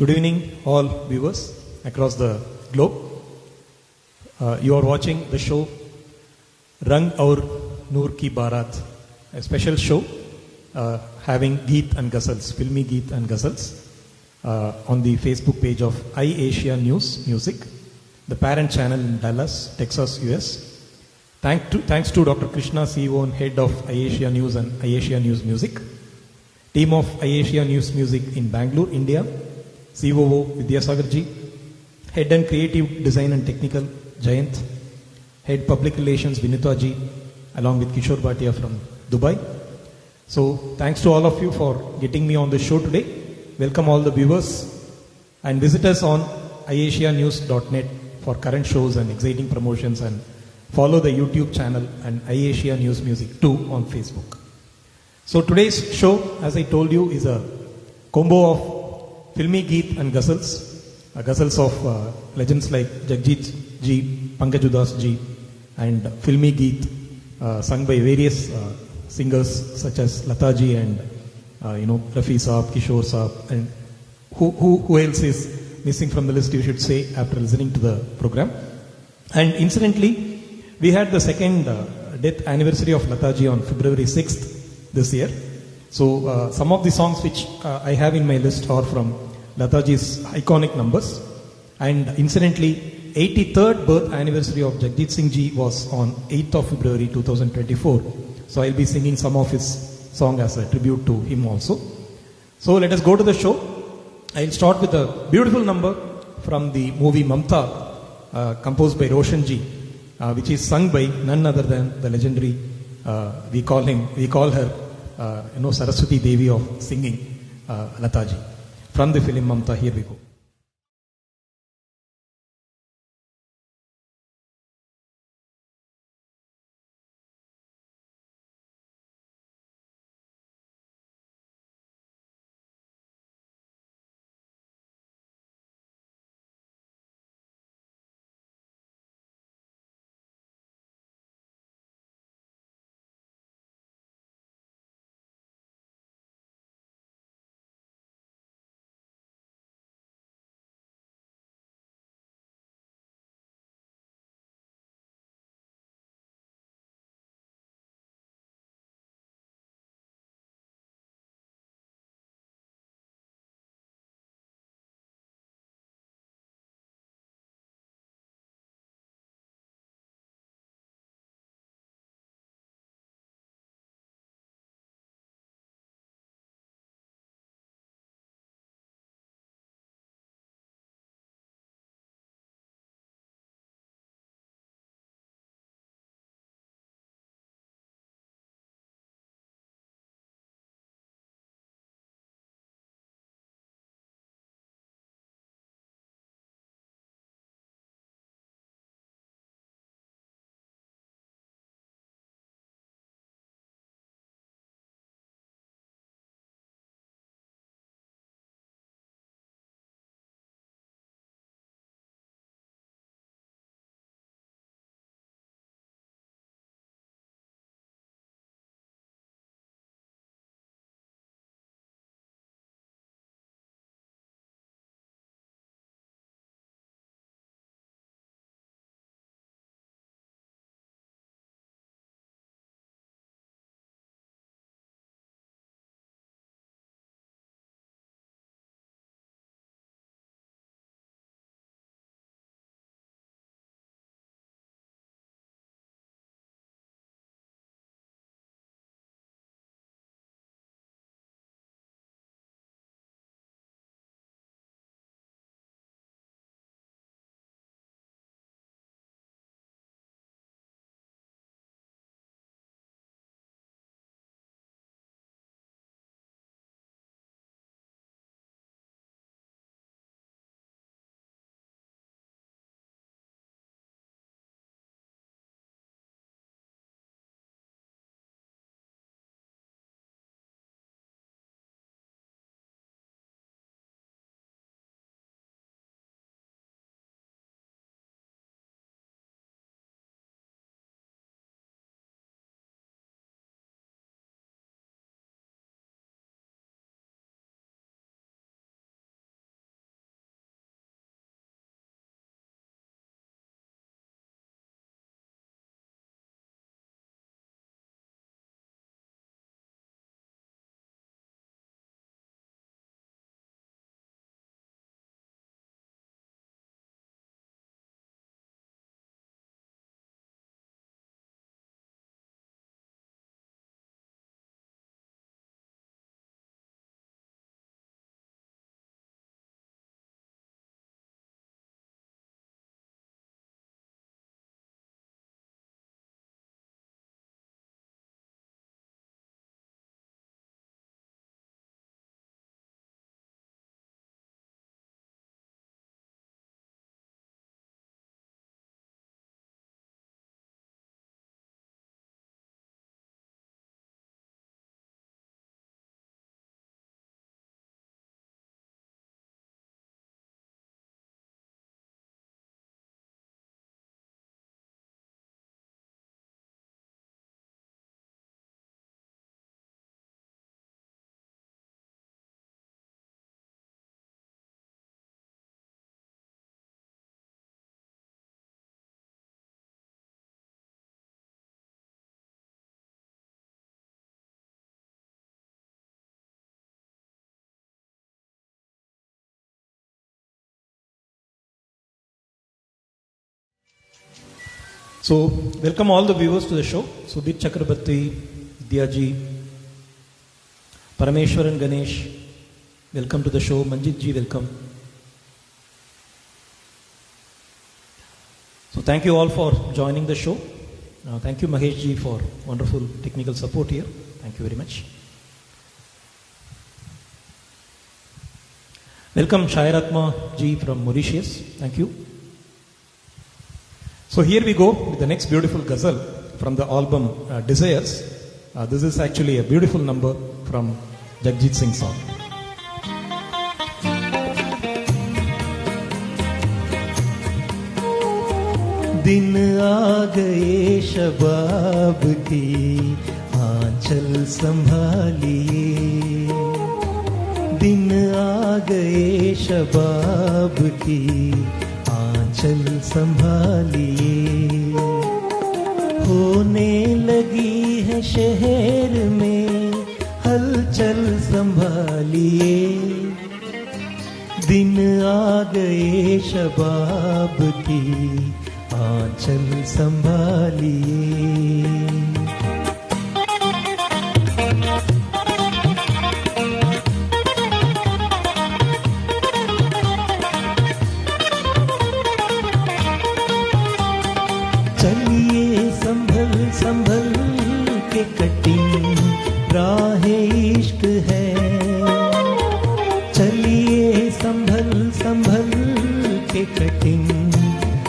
Good evening, all viewers across the globe. You are watching the show Rang Aur Noor Ki Barat, a special show having Geet and Ghazals, filmy Geet and Ghazals, on the Facebook page of iAsia News Music, the parent channel in Dallas, Texas, US. Thanks to Dr. Krishna, CEO and head of iAsia News and iAsia News Music, team of iAsia News Music in Bangalore, India, COO Vidyasagar ji, head and creative design and technical Jayant, head public relations Vinita ji, along with Kishore Bhatia from Dubai. So thanks to all of you for getting me on the show today. Welcome all the viewers and visit us on iasianews.net for current shows and exciting promotions, and follow the YouTube channel and iAsia News Music too on Facebook. So today's show, as I told you, is a combo of filmy Geet and Ghazals, Ghazals of legends like Jagjit ji, Pankaj Udas ji, and filmy Geet sung by various singers such as Lata ji and Rafi Saab, Kishore Saab, and who else is missing from the list, you should say, after listening to the program. And incidentally, we had the second death anniversary of Lata ji on February 6th this year. So some of the songs which I have in my list are from Lata ji's iconic numbers. And incidentally, 83rd birth anniversary of Jagjit Singh ji was on 8th of February 2024. So I'll be singing some of his song as a tribute to him also. So let us go to the show. I'll start with a beautiful number from the movie Mamta, composed by Roshan ji, which is sung by none other than the legendary, we call her, Saraswati Devi of singing, Lata ji. From the film Mamta, here we go. So, welcome all the viewers to the show. Sudhir Chakrabarti, Vidyaji, Parameshwaran Ganesh, welcome to the show. Manjit ji, welcome. So, thank you all for joining the show. Thank you Mahesh ji for wonderful technical support here. Thank you very much. Welcome Shairatma ji from Mauritius. Thank you. So here we go with the next beautiful ghazal from the album Desires. This is actually a beautiful number from Jagjit Singh song. दिन आ गए शबाब की आंचल संभालिए, दिन आ गए शबाब की आंचल संभालिए, होने लगी है शहर में हलचल संभालिए, दिन आ गए शबाब की आंचल संभालिए। चलिए संभल संभल के कटिंग राह इश्क है, चलिए संभल संभल के कटिंग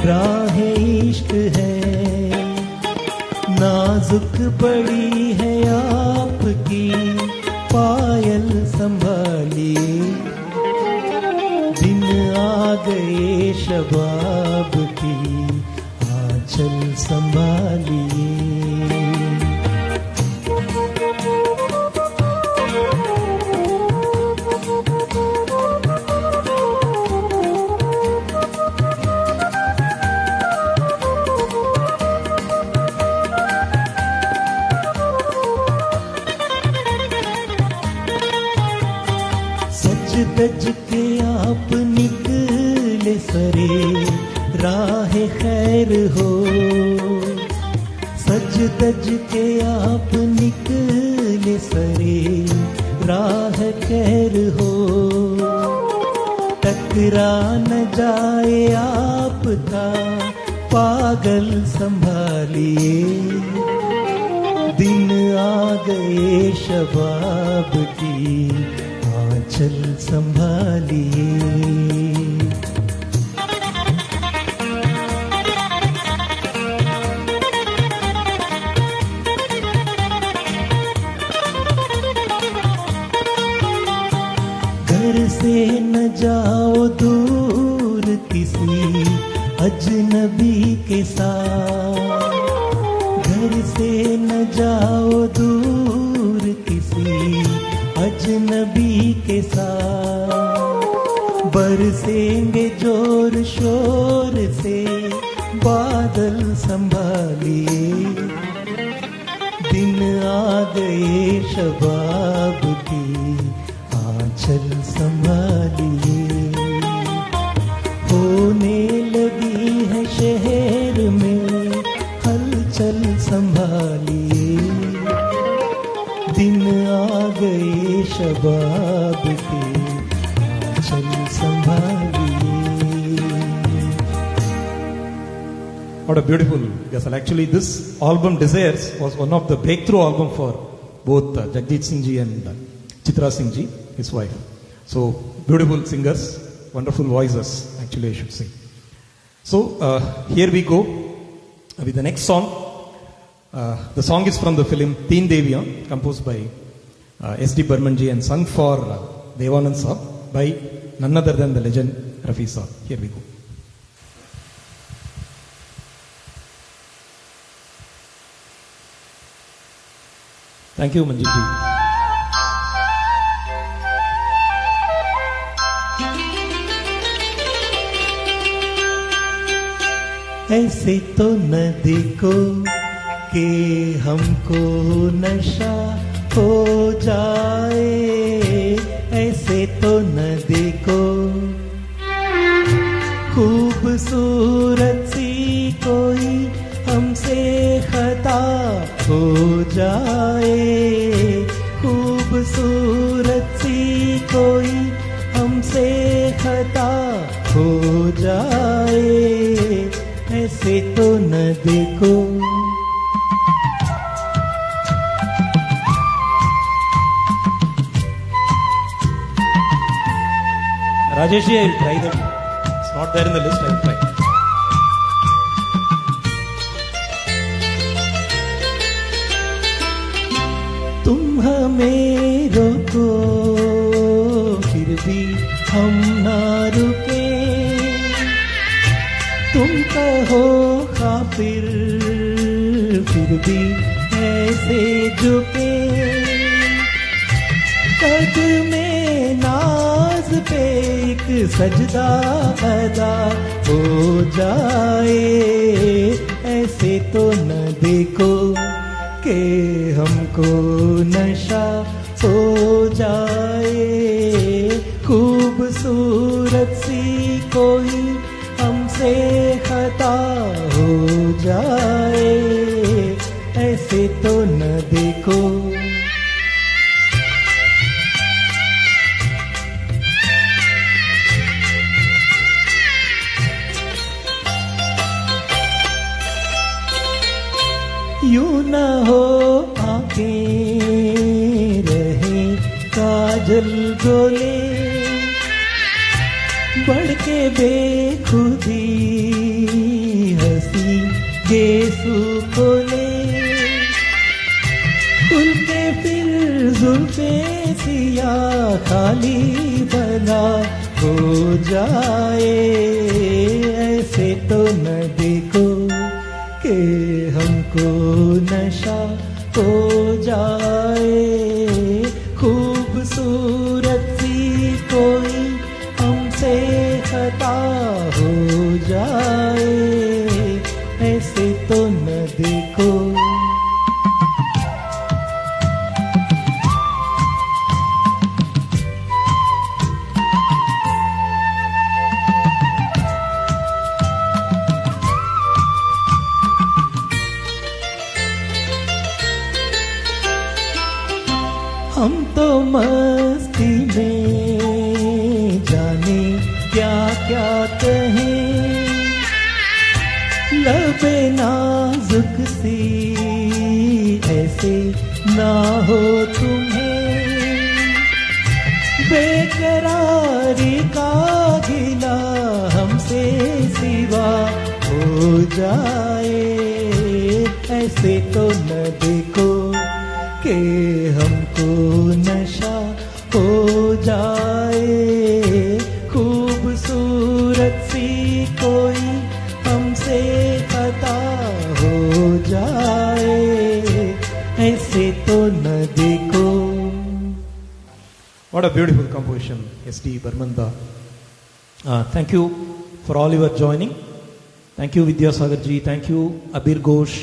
राह इश्क है, नाजुक पड़ी है आपकी पायल संभालिए, दिन आ गए शबाब की आंचल संभालिए। सज के आप निकले सरे राह खैर हो, सज दज के आप निकले सरे राह खैर हो, टकरा न जाए आपका पागल संभालिए, दिन आ गए शबाब की आंचल संभालिए। घर से न जाओ दूर किसी अजनबी के साथ, घर से न जाओ दूर किसी अजनबी के साथ, बरसेंगे जोर शोर से बादल संभालिए, दिन आ गए शबाब की आंचल संभालिए, होने लगी है शहर में हलचल संभालिए, दिन आ गए शबाब के आंचल संभालिए। What a beautiful ghazal. Actually, this album Desires was one of the breakthrough album for both Jagjit Singh ji and Chitra Singh ji, his wife. So, beautiful singers, wonderful voices, actually I should say. So, here we go with the next song. The song is from the film Teen Deviyan, composed by S.D. Burman ji and sung for Devanand Saab by none other than the legend Rafi Saab. Here we go. Thank you, Manjit ji. ऐसे तो न देखो कि हमको नशा हो जाए, ऐसे तो न देखो खूबसूरत सी कोई हमसे खता हो जाए, ऐसे तो न देखो। Rajesh, I will try that. It's not there in the list. I will try. तुम हमें रोको फिर भी हम ना रुके, तुम कहो खातिर फिर भी ऐसे झुके, कद में नाज पे एक सजदा अदा हो जाए, ऐसे तो न देखो कि हमको नशा हो जाए, खूबसूरत सी कोई हमसे खता हो जाए, ऐसे तो न देखो। यूं न हो आंखें रहे काजल गोले, बढ़ के बेखुदी हंसी गेसू खोले, खुल के फिर जुल्फे सिया खाली बना हो जाए, ऐसे तो न देखो कि हमको नशा हो जाए, खूबसूरत सी कोई हमसे खता हो जाए, ऐसे तो न देखो। हम तो मस्ती में जाने क्या क्या कहें, लबे नाजुक सी ऐसे ना हो तुम्हें, बेकरारी का गिला हमसे सिवा हो जाए, ऐसे तो न देखो कि हमको नशा हो जाए, खूबसूरत सी कोई हमसे खता हो जाए, ऐसे तो न देखो। What a beautiful composition, S.D. Barmanda. Thank you for all your joining. Thank you Vidyasagar ji. Thank you Abir Ghosh.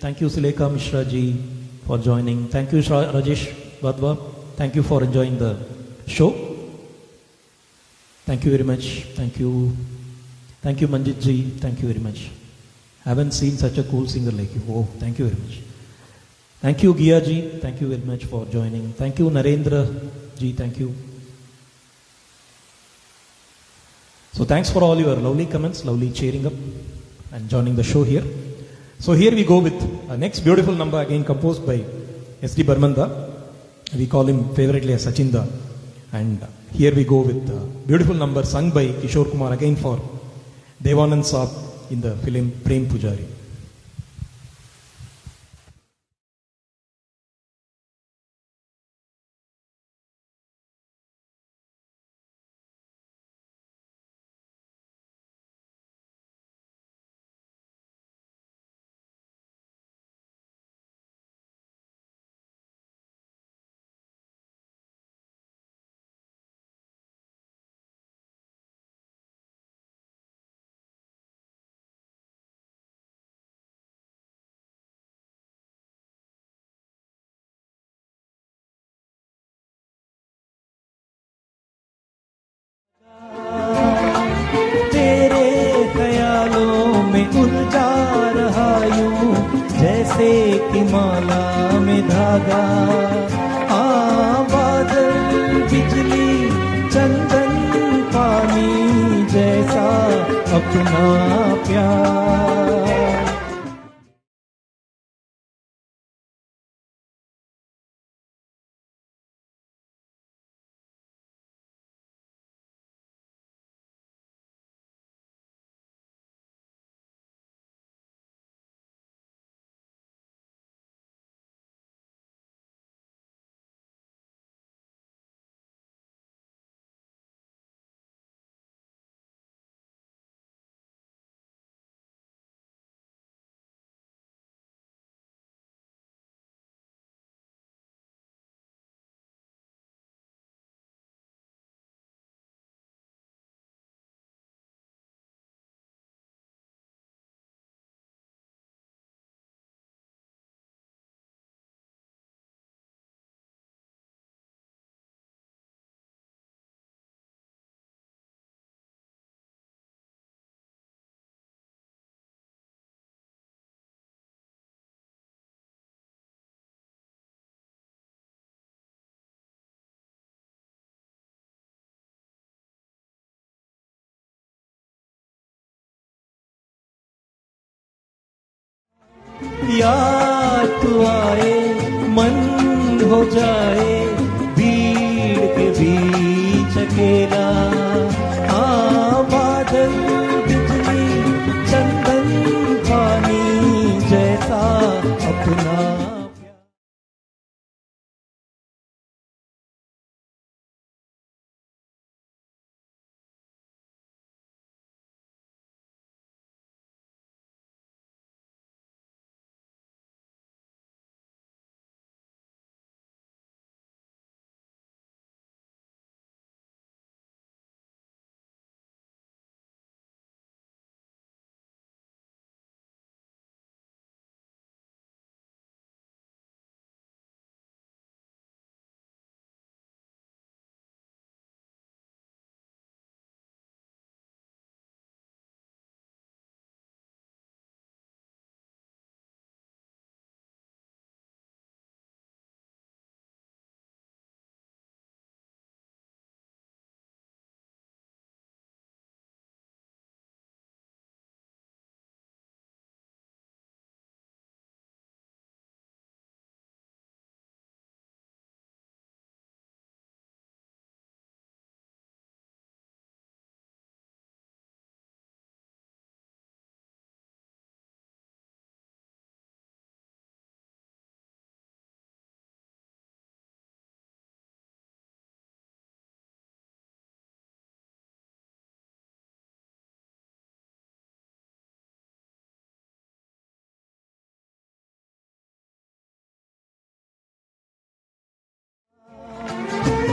Thank you Sulekha Mishra ji for joining. Thank you Rajesh Vadva. Thank you for enjoying the show. Thank you very much. Thank you. Thank you Manjit ji. Thank you very much. Haven't seen such a cool singer like you. Oh, thank you very much. Thank you Gia ji. Thank you very much for joining. Thank you Narendra ji. Thank you. So thanks for all your lovely comments, lovely cheering up and joining the show here. So here we go with our next beautiful number, again composed by S.D. Barmanda. We call him favoritely as Sachinda. And here we go with a beautiful number sung by Kishore Kumar, again for Devanand Saab in the film Prem Pujari. उलझा रहा यूं जैसे कि माला में धागा, बादल बिजली चंदन पानी अपना प्यार। याद तू आए मन हो जाए भीड़ के बीच अकेला। हाँ बादल बिजली चंदन पानी जैसा अपना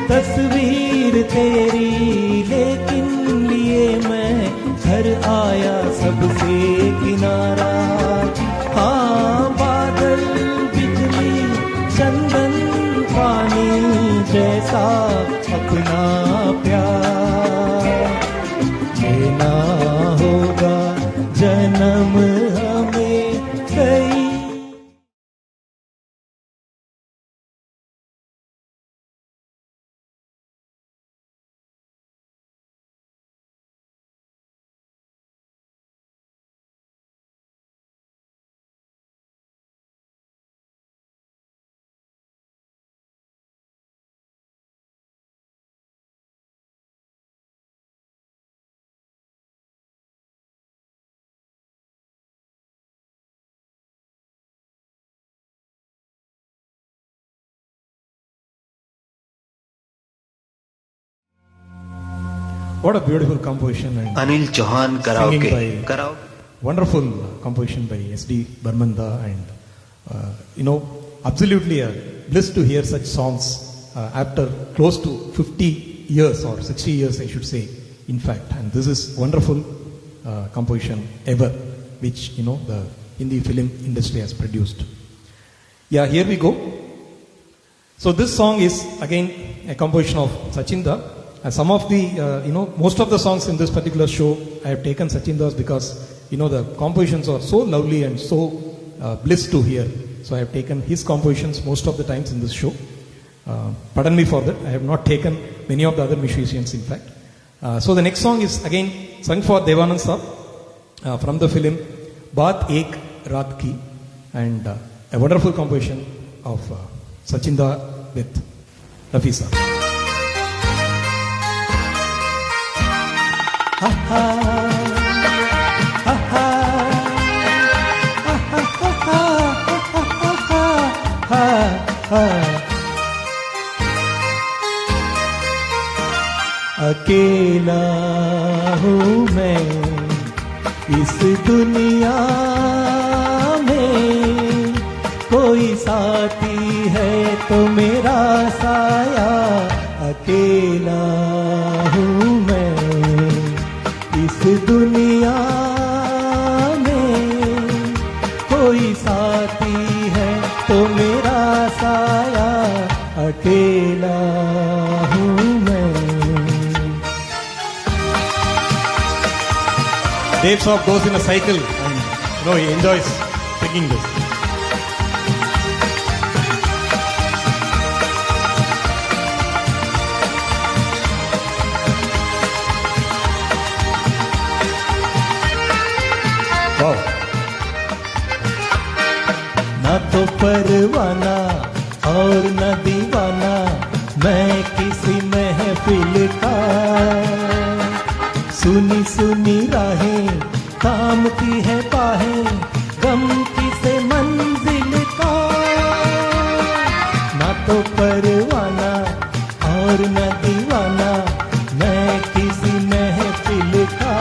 तस्वीर तेरी लेकिन लिए मैं घर आया सबसे किनारा। हाँ बादल बिजली चंदन पानी जैसा अपना प्यार। लेना होगा जन्म हमें कई। What a beautiful composition and Anil Chauhan Singing by- karaoke. wonderful composition by S.D. Barmanda, and absolutely a bliss to hear such songs after close to 50 years or 60 years, I should say, in fact. And this is wonderful composition ever, which the Hindi film industry has produced. Yeah, here we go. So this song is again a composition of Sachinda. Some of the, most of the songs in this particular show, I have taken Sachinda's because, the compositions are so lovely and so bliss to hear. So I have taken his compositions most of the times in this show. Pardon me for that. I have not taken many of the other musicians, in fact. So the next song is again sung for Devanand Saab from the film Baat Ek Raat Ki, and a wonderful composition of Sachinda with Rafi Saab. अकेला हूँ मैं इस दुनिया में, कोई साथी है तो मेरा साया। अकेला हूँ मैं इस दुनिया में, कोई साथी है तो मेरा साया। अकेला हूँ मैं। Dave Saab goes in a cycle and he enjoys singing this. Wow. ना तो परवाना और न दीवाना मैं किसी महफिल का, सुनी सुनी राहें थामती है बाहें गम की से मंजिल का। ना तो परवाना और न दीवाना मैं किसी महफिल का,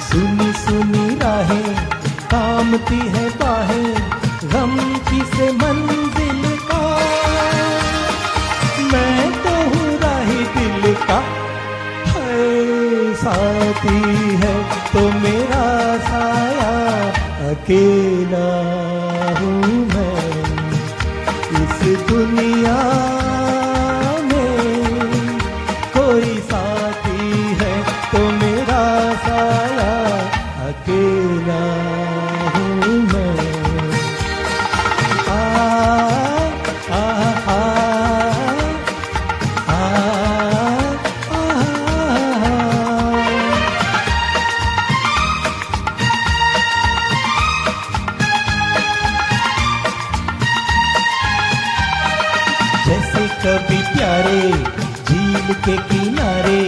सुनी सुनी राहें थामती है बाहें गम की से मंजिल का। मैं तो हूँ राही दिल का, साथी है तो मेरा साया। अकेला हूँ मैं इस दुनिया में, कोई साथी है तो मेरा साया। अकेला हूँ मैं। आ, आ, आ, जैसे कभी प्यारे झील के किनारे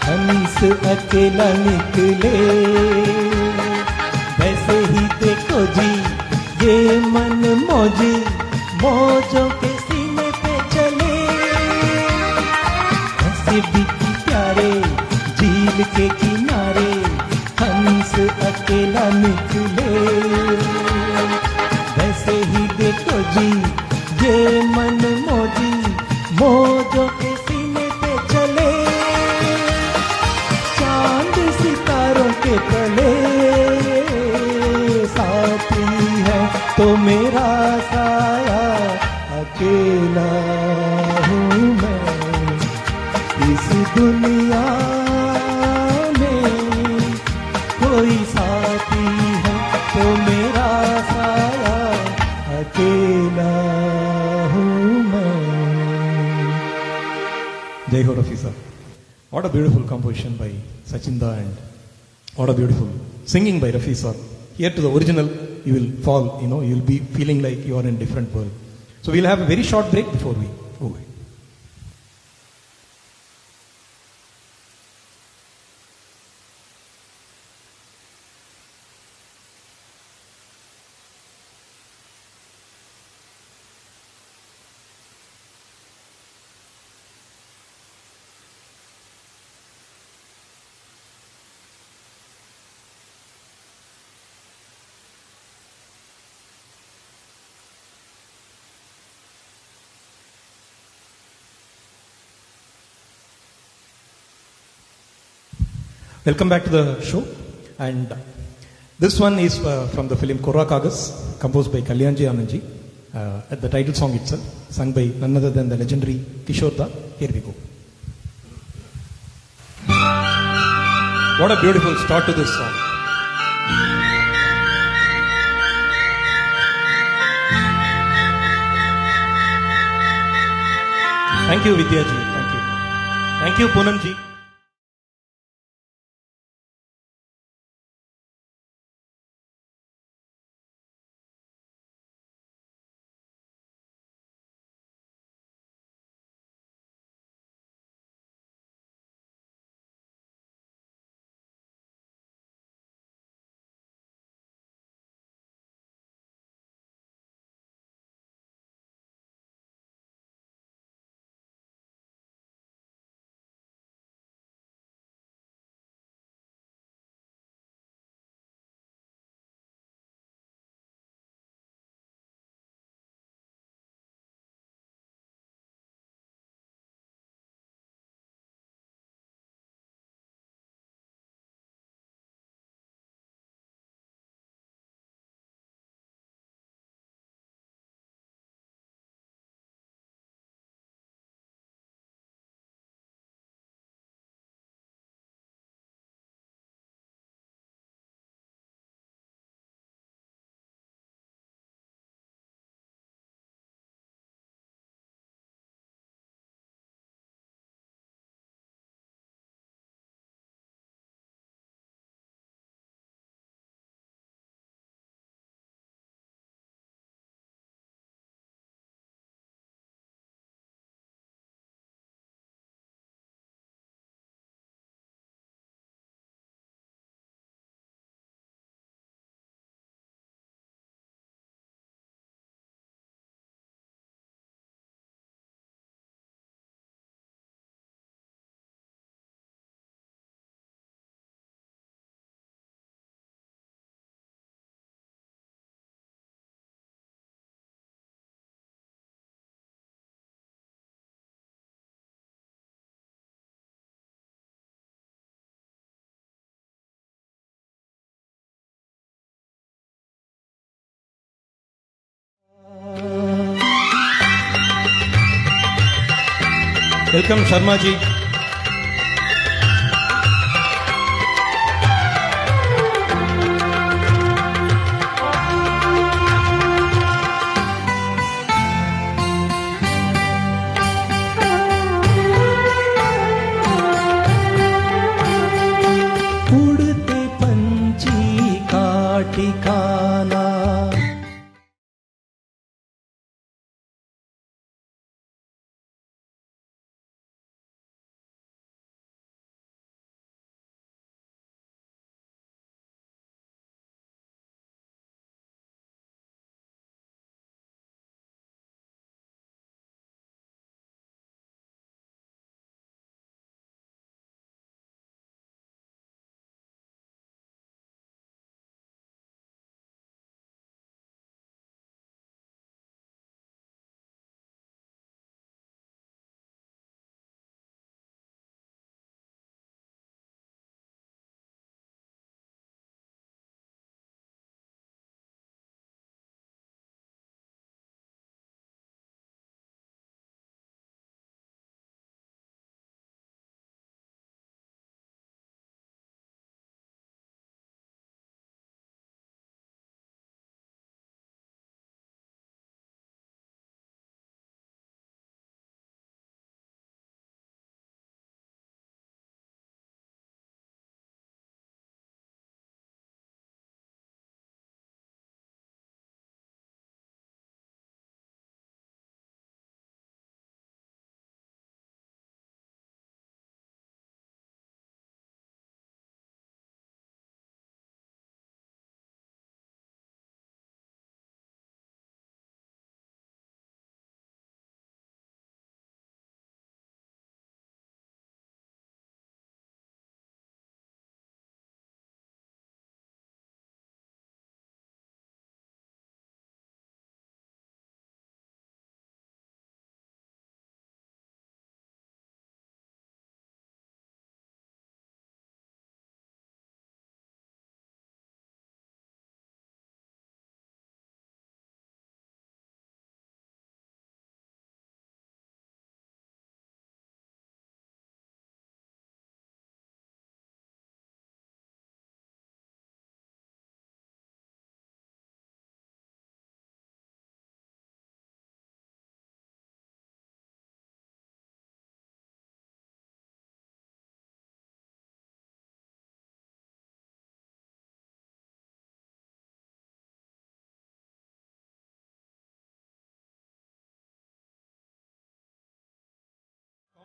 हंस अकेला निकले, वैसे ही देखो जी ये मन मौजी मौजों के सीने पे चले। ऐसे भी कि प्यारे झील के किनारे हंस अकेला निकले, वैसे ही देखो जी ये मन मौजी मौजों के सीने पे चले। चांद सितारों के तले साथी है तो मेरा साया। अकेला हूँ मैं इस दुनिया में, कोई साथी है तो मेरा साया। अकेला Jai Ho Rafi Saab. What a beautiful composition by Sachinda, and what a beautiful singing by Rafi Saab. Here to the original, you will fall, you will be feeling like you are in a different world. So we'll have a very short break before we go away. Welcome back to the show, and this one is from the film Korra Kagas, composed by Kalyanji Anandji, at the title song itself, sung by none other than the legendary Kishore Da. Here we go. What a beautiful start to this song. Thank you, Vidya ji. Thank you. Thank you, Poonam ji. Welcome Sharma ji. उड़ते पंछी का ठिकाना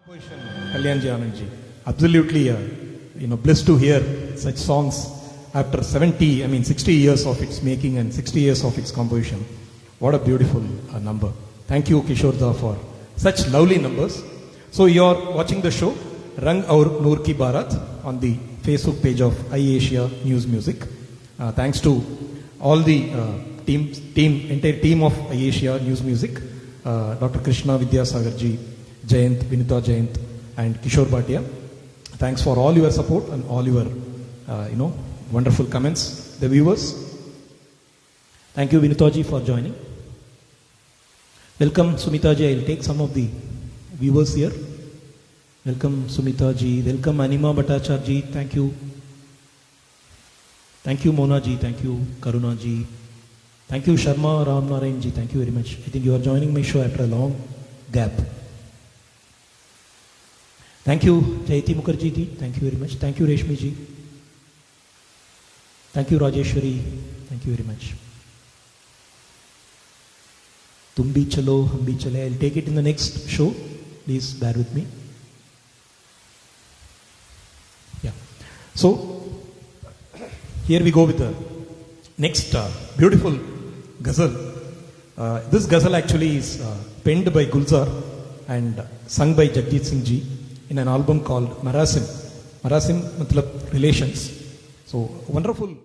Composition, Kalyanji Anandji. Absolutely, blessed to hear such songs after 60 years of its making and 60 years of its composition. What a beautiful number. Thank you, Kishore Da, for such lovely numbers. So you are watching the show, Rang Aur Noor Ki Barat, on the Facebook page of iAsia News Music. Thanks to all the entire team of iAsia News Music, Dr. Krishna Vidyasagar ji, Jayant, Vinita Jayant, and Kishore Bhatia. Thanks for all your support and all your, wonderful comments. The viewers, thank you, Vinita ji, for joining. Welcome, Sumita ji. I'll take some of the viewers here. Welcome, Sumita ji. Welcome, Anima Bhattachar ji. Thank you. Thank you, Mona ji. Thank you, Karuna ji. Thank you, Sharma Ram Narayan ji. Thank you very much. I think you are joining my show after a long gap. Thank you, Jayati Mukherjee ji. Thank you very much. Thank you, Reshmi ji. Thank you, Rajeshwari. Thank you very much. Tum bhi chalo, hum bhi chale. I'll take it in the next show. Please bear with me. Yeah. So, here we go with the next beautiful ghazal. This ghazal actually is penned by Gulzar and sung by Jagjit Singh ji in an album called Marasim. Marasim matlab relations. So wonderful.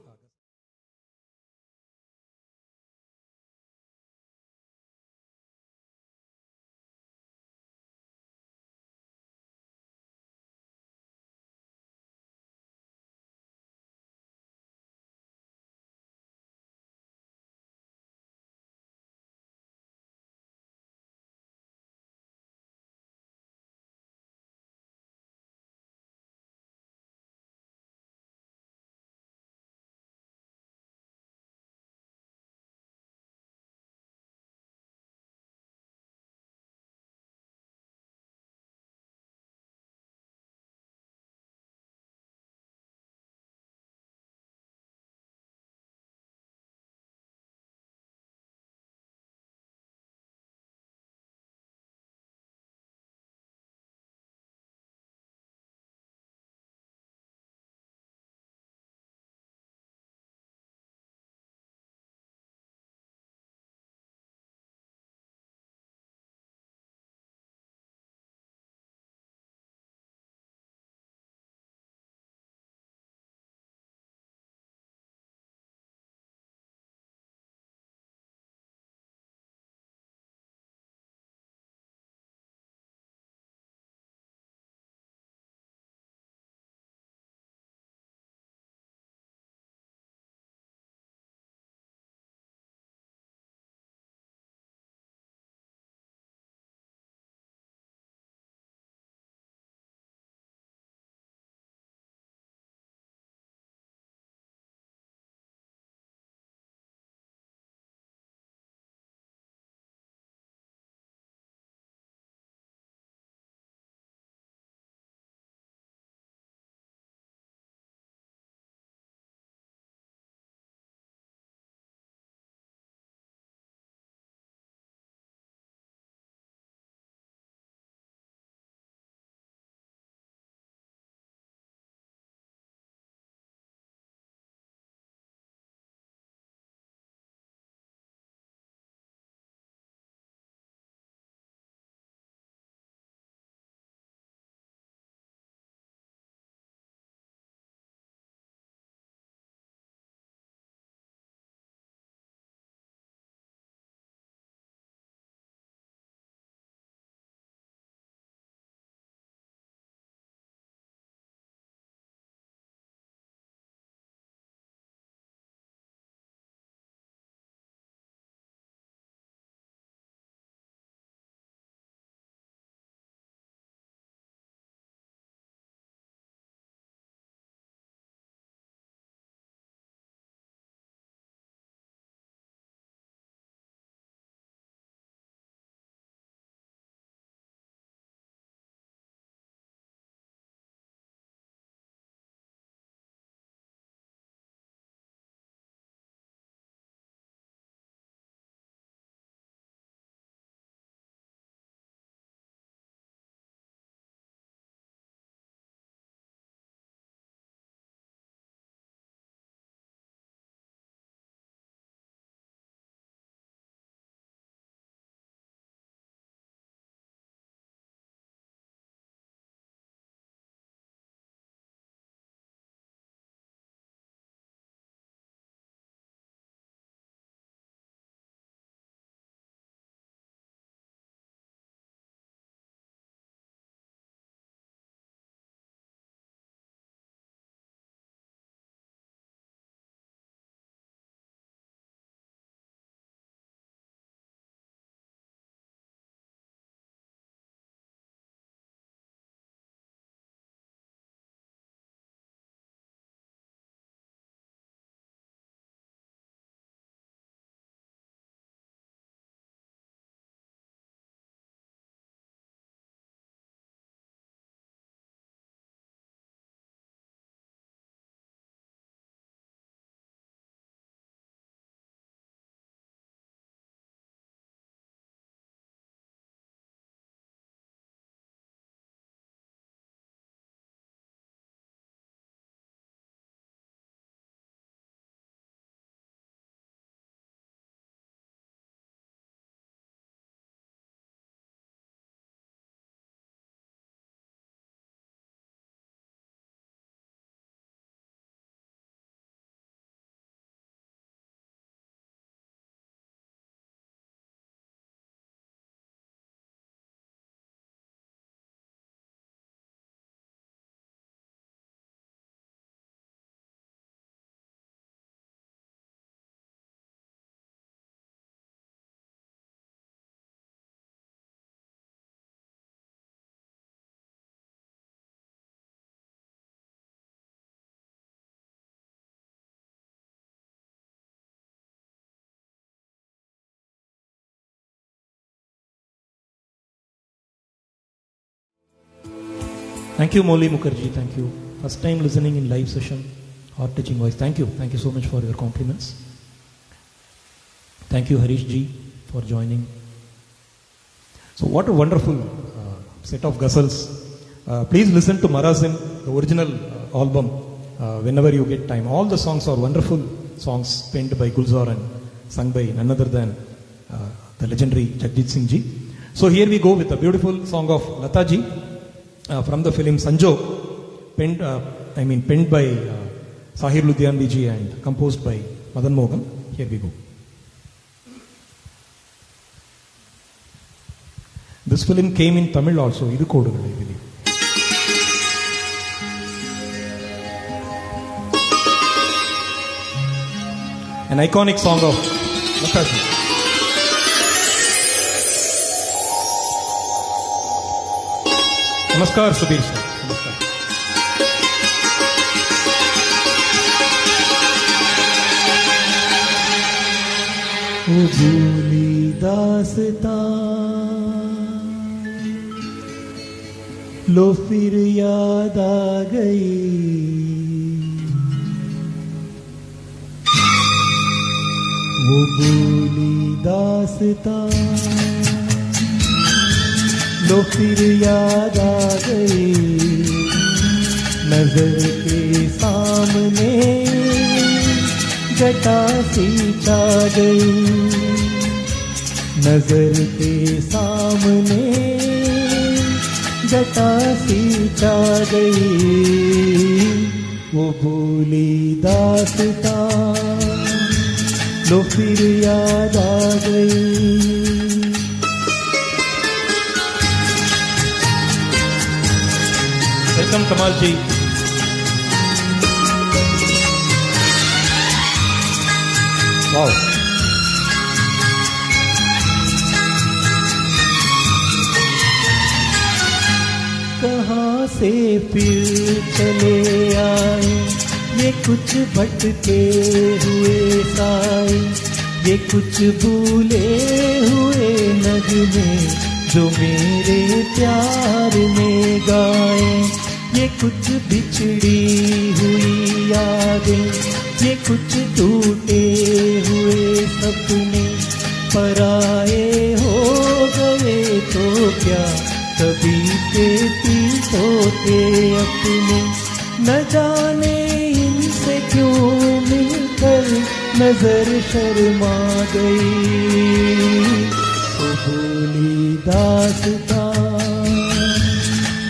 Thank you, Molly Mukherjee. Thank you. First time listening in live session. Heart-touching voice. Thank you. Thank you so much for your compliments. Thank you, Harish Ji, for joining. So what a wonderful set of ghazals. Please listen to Marazim, the original album, whenever you get time. All the songs are wonderful songs penned by Gulzar and sung by none other than the legendary Jagjit Singh Ji. So here we go with a beautiful song of Lata Ji from the film Sanjog, penned by Sahir Ludhianvi Ji and composed by Madan Mohan. Here we go. This film came in Tamil also, Idu Kodugal, I believe. An iconic song of Lata Ji. Namaskar, Subir sir. Namaskar. ओ भूली दास्तां लो फिर याद आ गई, वो भूली दास्तां लो फिर याद आ गई, नजर के सामने जटा सी छा गई, नजर के सामने जटा सी छा गई, वो भूली दास्तां लो फिर याद आ गई। Welcome, Kamal Ji. Wow. कहाँ से फिर चले आए ये कुछ भटके हुए साए, ये कुछ भूले हुए नगमे जो मेरे प्यार में गाए, ये कुछ बिछड़ी हुई यादें, ये कुछ टूटे हुए सपने, पराए हो गए तो क्या कभी के होते अपने, न जाने इनसे क्यों मिलकर नजर शर्मा गई, तो भूली दास्तां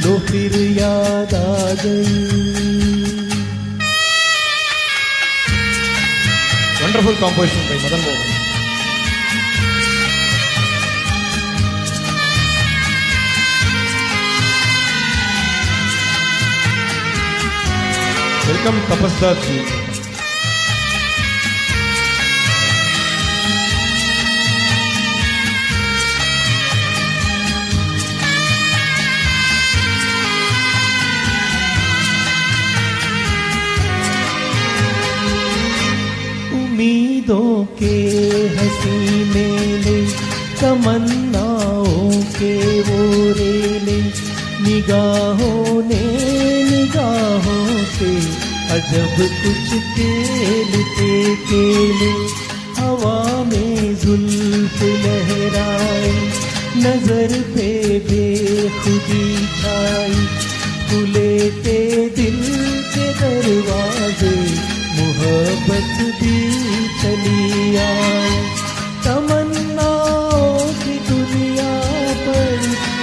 लो फिर याद आ गई। Wonderful composition by Madan Mohan. Welcome, Tapasdar Ji. उम्मीदों के हंसी मेले, तमन्नाओं के वो रेले, निगाहों ने निगाहों से अजब कुछ खेलते खेले, हवा में जुल्फ लहराए, नजर पे बेखुदी छाई, खुले थे दिल के दरवाजे, मोहब्बत भी चली आए, तमन्नाओं की दुनिया पर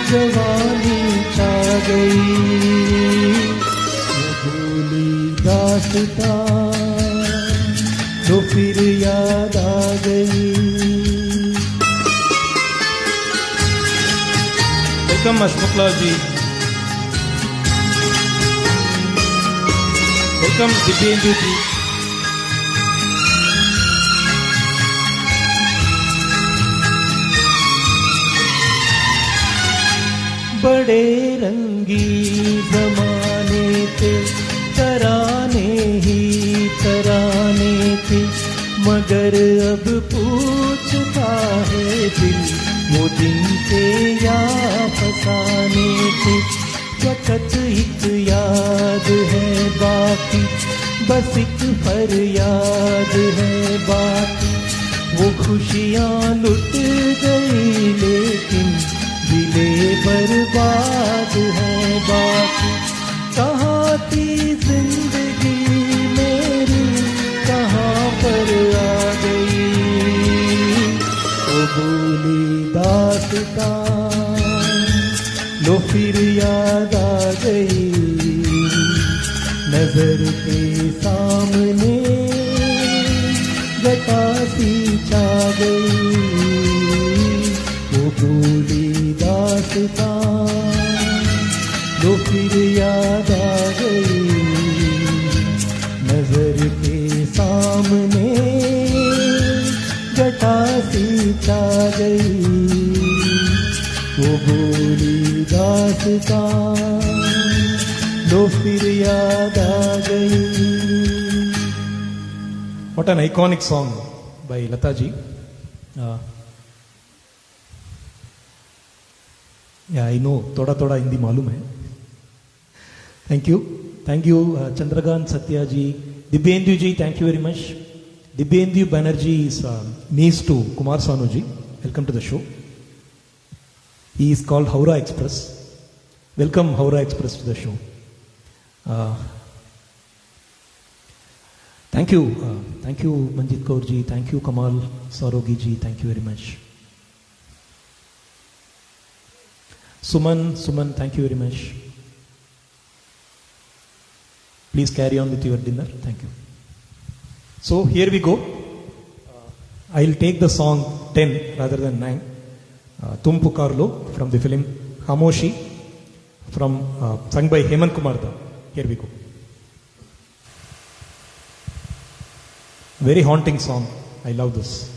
जवानी छा गई, वो भूली दास्तां जो फिर याद आ गई। Welcome, Ashmukla Ji. Welcome, Dibyendu Ji. बड़े रंगी जमाने थे, तराने ही तराने थे, मगर अब पूछता है दिल वो दिन थे या फसाने थे, वक़्त एक बाकी बस एक फरियाद है बाकी। वो खुशियाँ लुट गई लेकिन दिले बर्बाद है बाकी। कहाँ थी जिंदगी मेरी कहाँ पर आ गई, वो भूली दास्तां लो फिर याद आ गई। नजर के सामने जटा सी छा गई, वो भूली दास्तां लो फिर याद आ गई। नजर के सामने जटा सी छा गई, वो भूली दास्तां लो फिर याद आ गई। What an iconic song by Lata ji. Yeah, I know, थोड़ा थोड़ा हिंदी मालूम है. Thank you. Thank you, Chandrakant Satya ji. Dibyendu ji, thank you very much. Dibyendu Banerjee is niece to Kumar Sanu ji. Welcome to the show. He is called Howrah Express. Welcome Howrah Express to the show. Thank you Manjit Kaur ji, thank you Kamal Sarogi ji, thank you very much. Suman, thank you very much. Please carry on with your dinner, thank you. So here we go. I'll take the song 10 rather than 9. Tum Pukar Lo from the film Khamoshi, from sung by Hemant Kumar Da. Here we go. Very haunting song. I love this.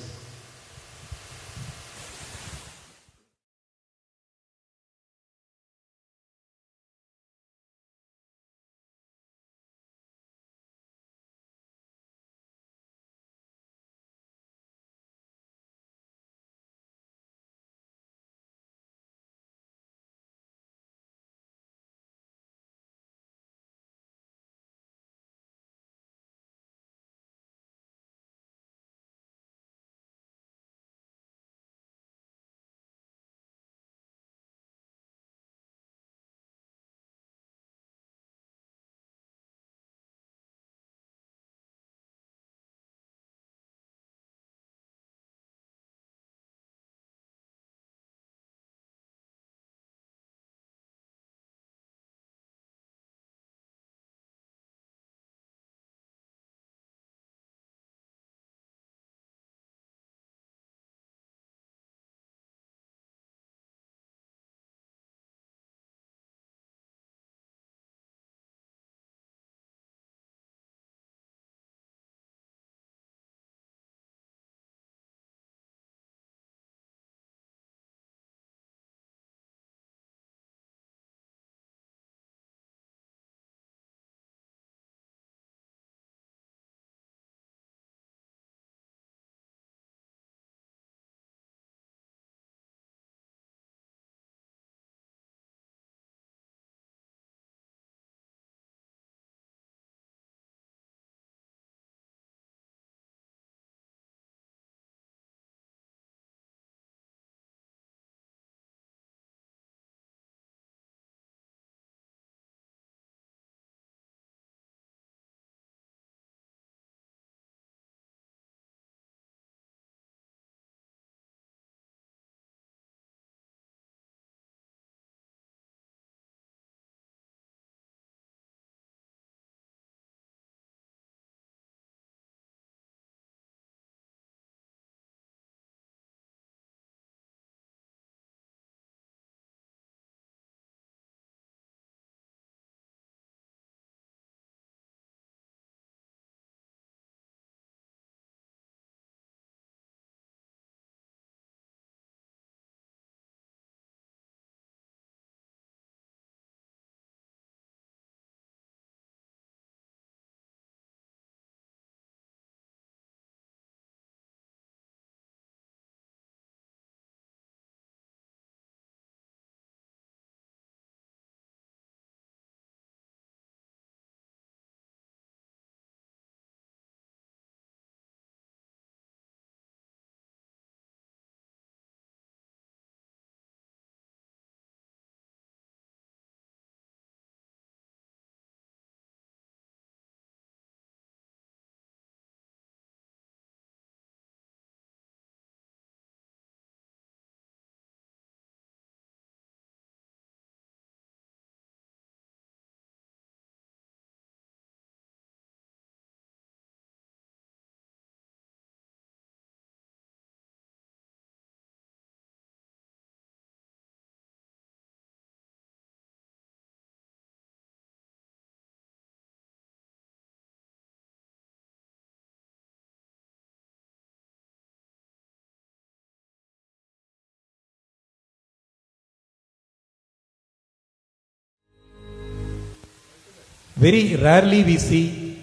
Very rarely we see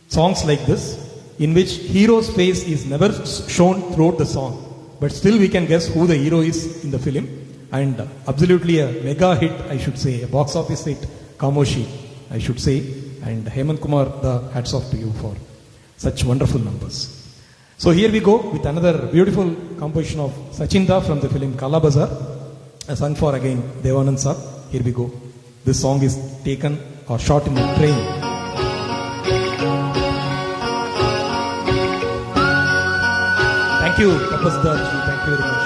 songs like this in which hero's face is never shown throughout the song, but still we can guess who the hero is in the film. And absolutely a mega hit, I should say, a box office hit, Kamoshi, I should say. And Hemant Kumar, the hats off to you for such wonderful numbers. So here we go with another beautiful composition of Sachinda from the film Kala Bazaar, sung for again Devanand Saab. Here we go. This song is taken or shot in a train. Thank you, Tapas Darji. Thank you very much.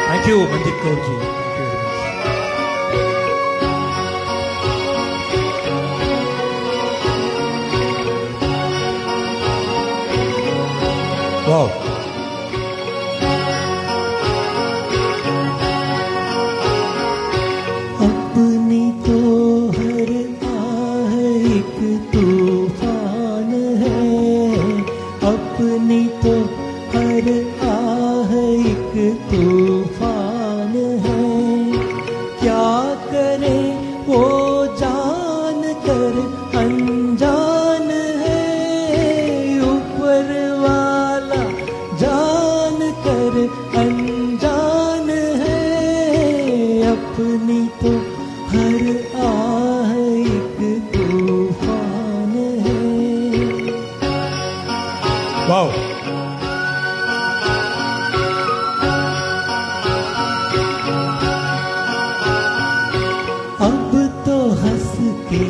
Thank you, Manjit Kaurji. Thank you very much. Wow. अपनी तो हर आह एक तूफान है, अपनी तो हर आह एक तूफान है। क्या करे वो जान कर अनजान है, ऊपर वाला जान कर अनजान है। अपनी तो हर आह एक तूफान है। Wow. अब तो हंस के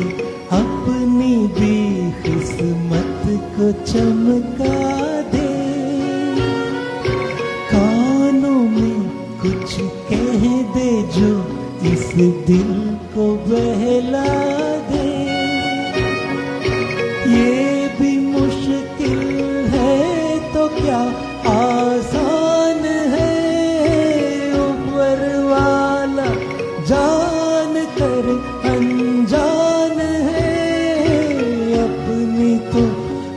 अपनी बेकिस्मत को चमका दे, कानों में कुछ कह दे जो इस दिल को बहला दे। ये भी मुश्किल है तो क्या आसान है, ऊपर वाला जान कर अनजान है। अपनी तो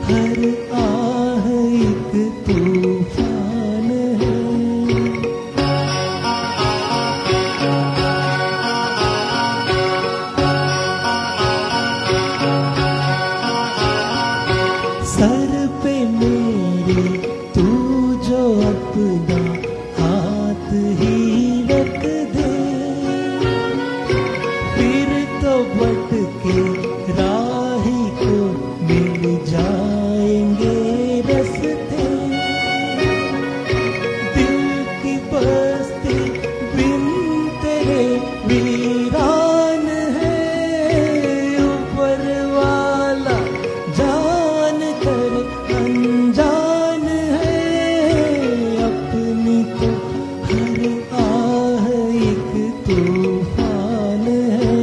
हर आह एक तूफान है। सर पे मेरे तू जो अपना हाथ ही रख दे, फिर तो भटके राही को मिल जाएंगे रास्ते। दिल की बस्ती बिन तेरे वीरान है, ऊपर वाला जान कर अनजान है। अपनी तो हर आह एक तूफान है।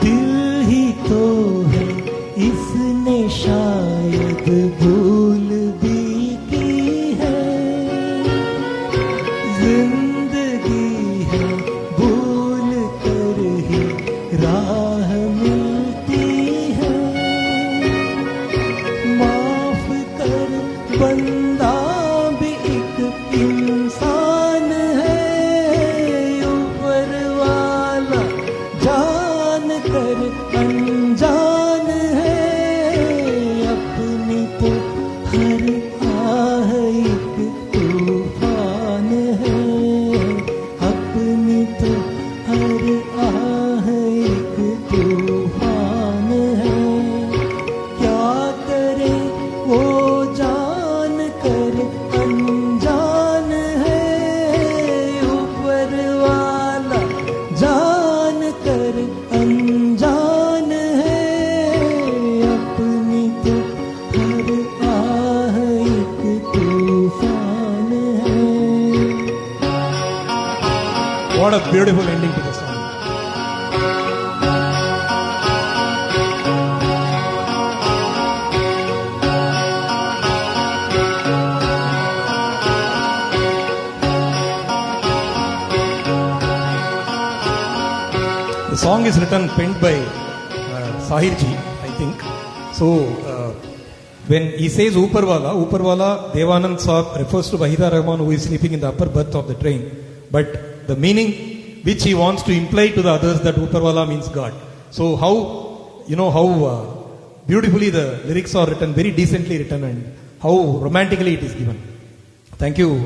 दिल ही तो है इसने शायद भूल भी की है, जिंदगी है भूल कर ही राह मिलती है। माफ कर बंदा भी एक इंसान है, ऊपर वाला जान कर अनजान है। अपनी तो हर आह एक तूफान है, अपनी तो हर आह एक तूफान है। क्या करे वो जान कर अनजान है, ऊपर वाला जान कर अनजान है। अपनी तो हर आह एक तूफान है। What a beautiful ending to the song. song is written, penned by Sahir ji, I think. So, when he says Uparwala, Devanand Saab refers to Wahida Rahman, who is sleeping in the upper berth of the train. But the meaning which he wants to imply to the others, that Uparwala means God. So how, how beautifully the lyrics are written, very decently written, and how romantically it is given. Thank you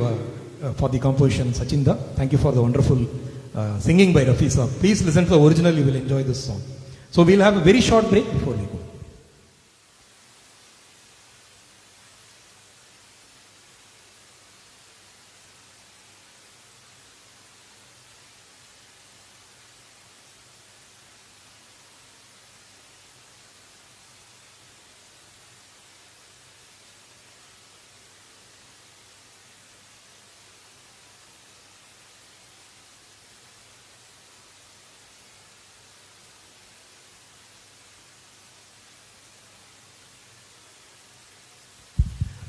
for the composition, Sachinda. Thank you for the wonderful singing by Rafi Saab. Please listen to the original, you will enjoy this song. So we'll have a very short break before we go.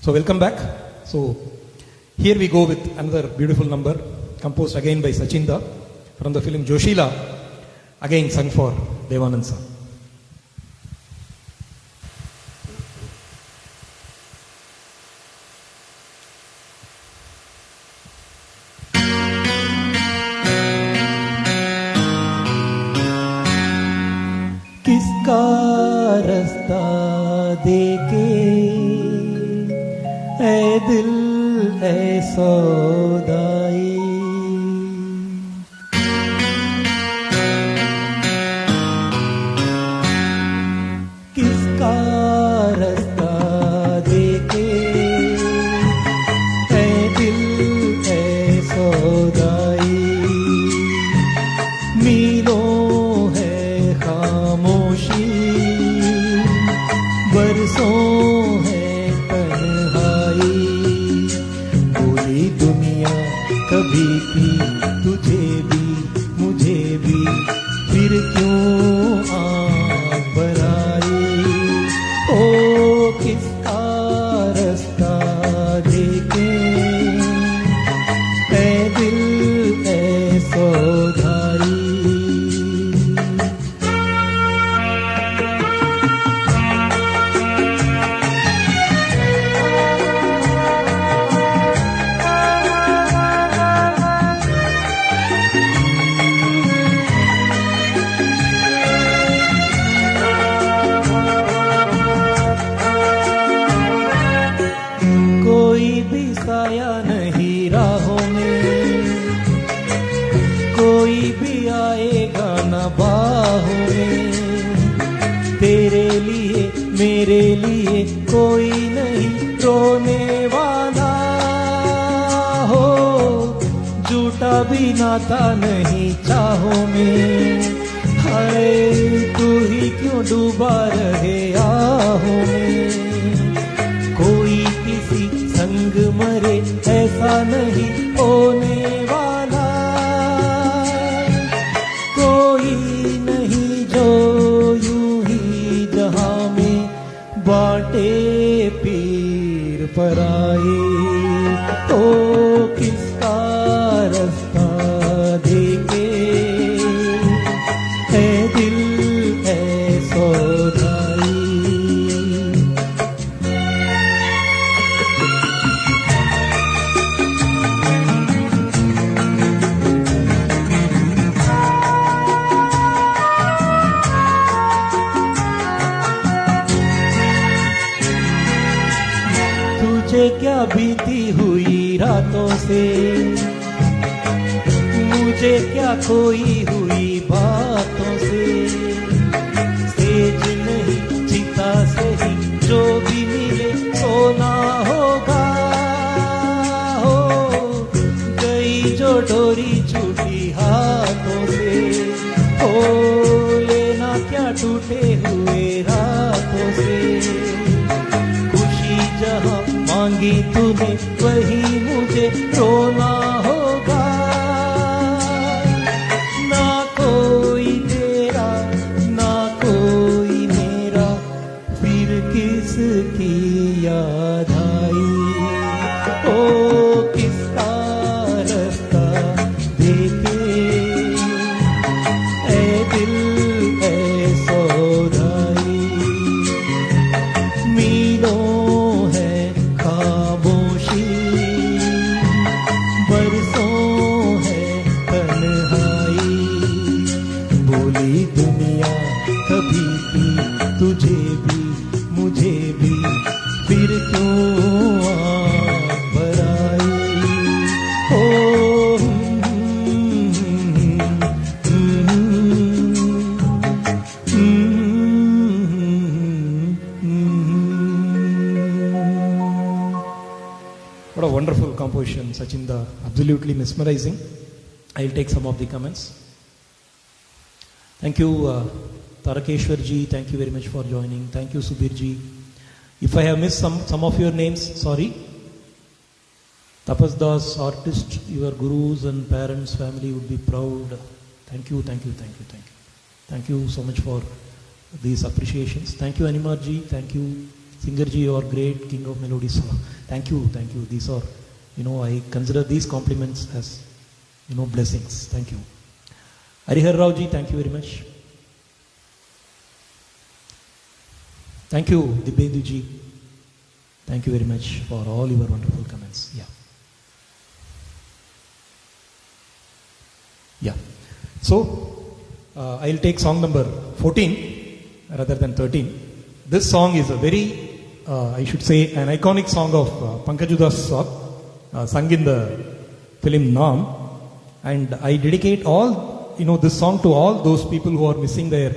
So welcome back. So here we go with another beautiful number composed again by Sachinda from the film Joshila, again sung for Devanand Saab. किसका रास्ता देके ऐ दिल ऐ सौदाई, किसका रास्ता देके ऐ दिल ऐ सौदाई, मीलों है खामोशी, बरसों है तन्हाई, बोली दुनिया कभी की तुझे भी मुझे भी, फिर क्यों आँख भराई, ओ किसका रास्ता देखे ऐ दिल ऐ सौधाई। कोई भी साया नहीं राहों में, कोई भी आएगा न बाहों में, तेरे लिए मेरे लिए कोई नहीं रोने वाला हो, झूठा भी नाता नहीं चाहों में, हाय तू ही क्यों डूबा रहे आहों में, कोई किसी संग मरे ऐसा नहीं होने वाला, कोई नहीं जो यूं ही जहां में बाटे पीर पराए, तो किसका रास्ता देखे ऐ दिल ऐ सौधाई। तुझे क्या बीती हुई रातों से, मुझे क्या खोई हुई बातों से, सेज नहीं चिता सही जो भी मिले सोना होगा, हो गई जो डोरी छूटी हाथों से, हो लेना क्या टूटे हुए रातों से, खुशी जहां मांगी तूने वही मुझे रोना होगा, ना कोई तेरा ना कोई मेरा, फिर किसकी याद आई, ओ किसका रास्ता देखे ऐ दिल composition, Sachinda, absolutely mesmerizing. I'll take some of the comments. Thank you, Tarakeshwar ji. Thank you very much for joining. Thank you, Subir ji. If I have missed some of your names, sorry. Tapas Das, artist, your gurus and parents, family would be proud. Thank you, thank you, thank you, thank you. Thank you so much for these appreciations. Thank you, Animar ji. Thank you, Singer ji, you are great, king of melodies. Thank you, thank you. These are, I consider these compliments as, blessings. Thank you. Harihar Rao ji, thank you very much. Thank you, Dibyendu ji. Thank you very much for all your wonderful comments. Yeah. So, I'll take song number 14 rather than 13. This song is a very, I should say, an iconic song of Pankaj Udhas song, sung in the film Naam. And I dedicate all, this song to all those people who are missing their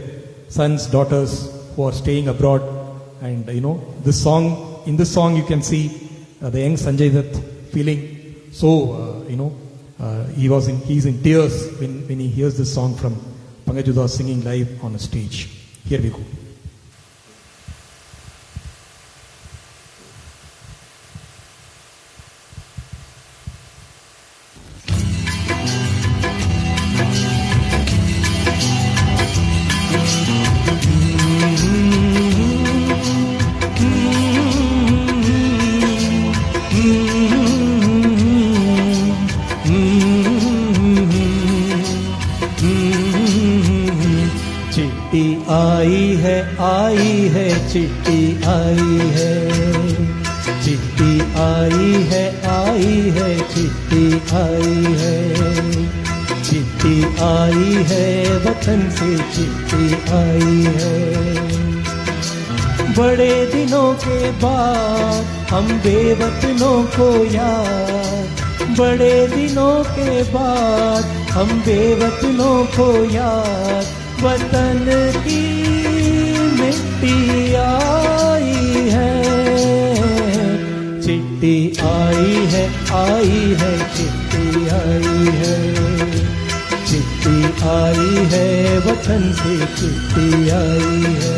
sons, daughters, who are staying abroad. And, this song, in this song you can see the young Sanjay Dutt feeling so, he's in tears when he hears this song from Pankaj Udhas singing live on a stage. Here we go. चिट्ठी आई है, चिट्ठी आई है, आई है, चिट्ठी आई है, चिट्ठी आई है, वतन से चिट्ठी आई है। बड़े दिनों के बाद हम बेवतनों को याद, बड़े दिनों के बाद हम बेवतनों को याद, वतन की मिट्टी आई है, चिट्ठी आई है, आई है, चिट्ठी आई है, चिट्ठी आई है, वतन से चिट्ठी आई है।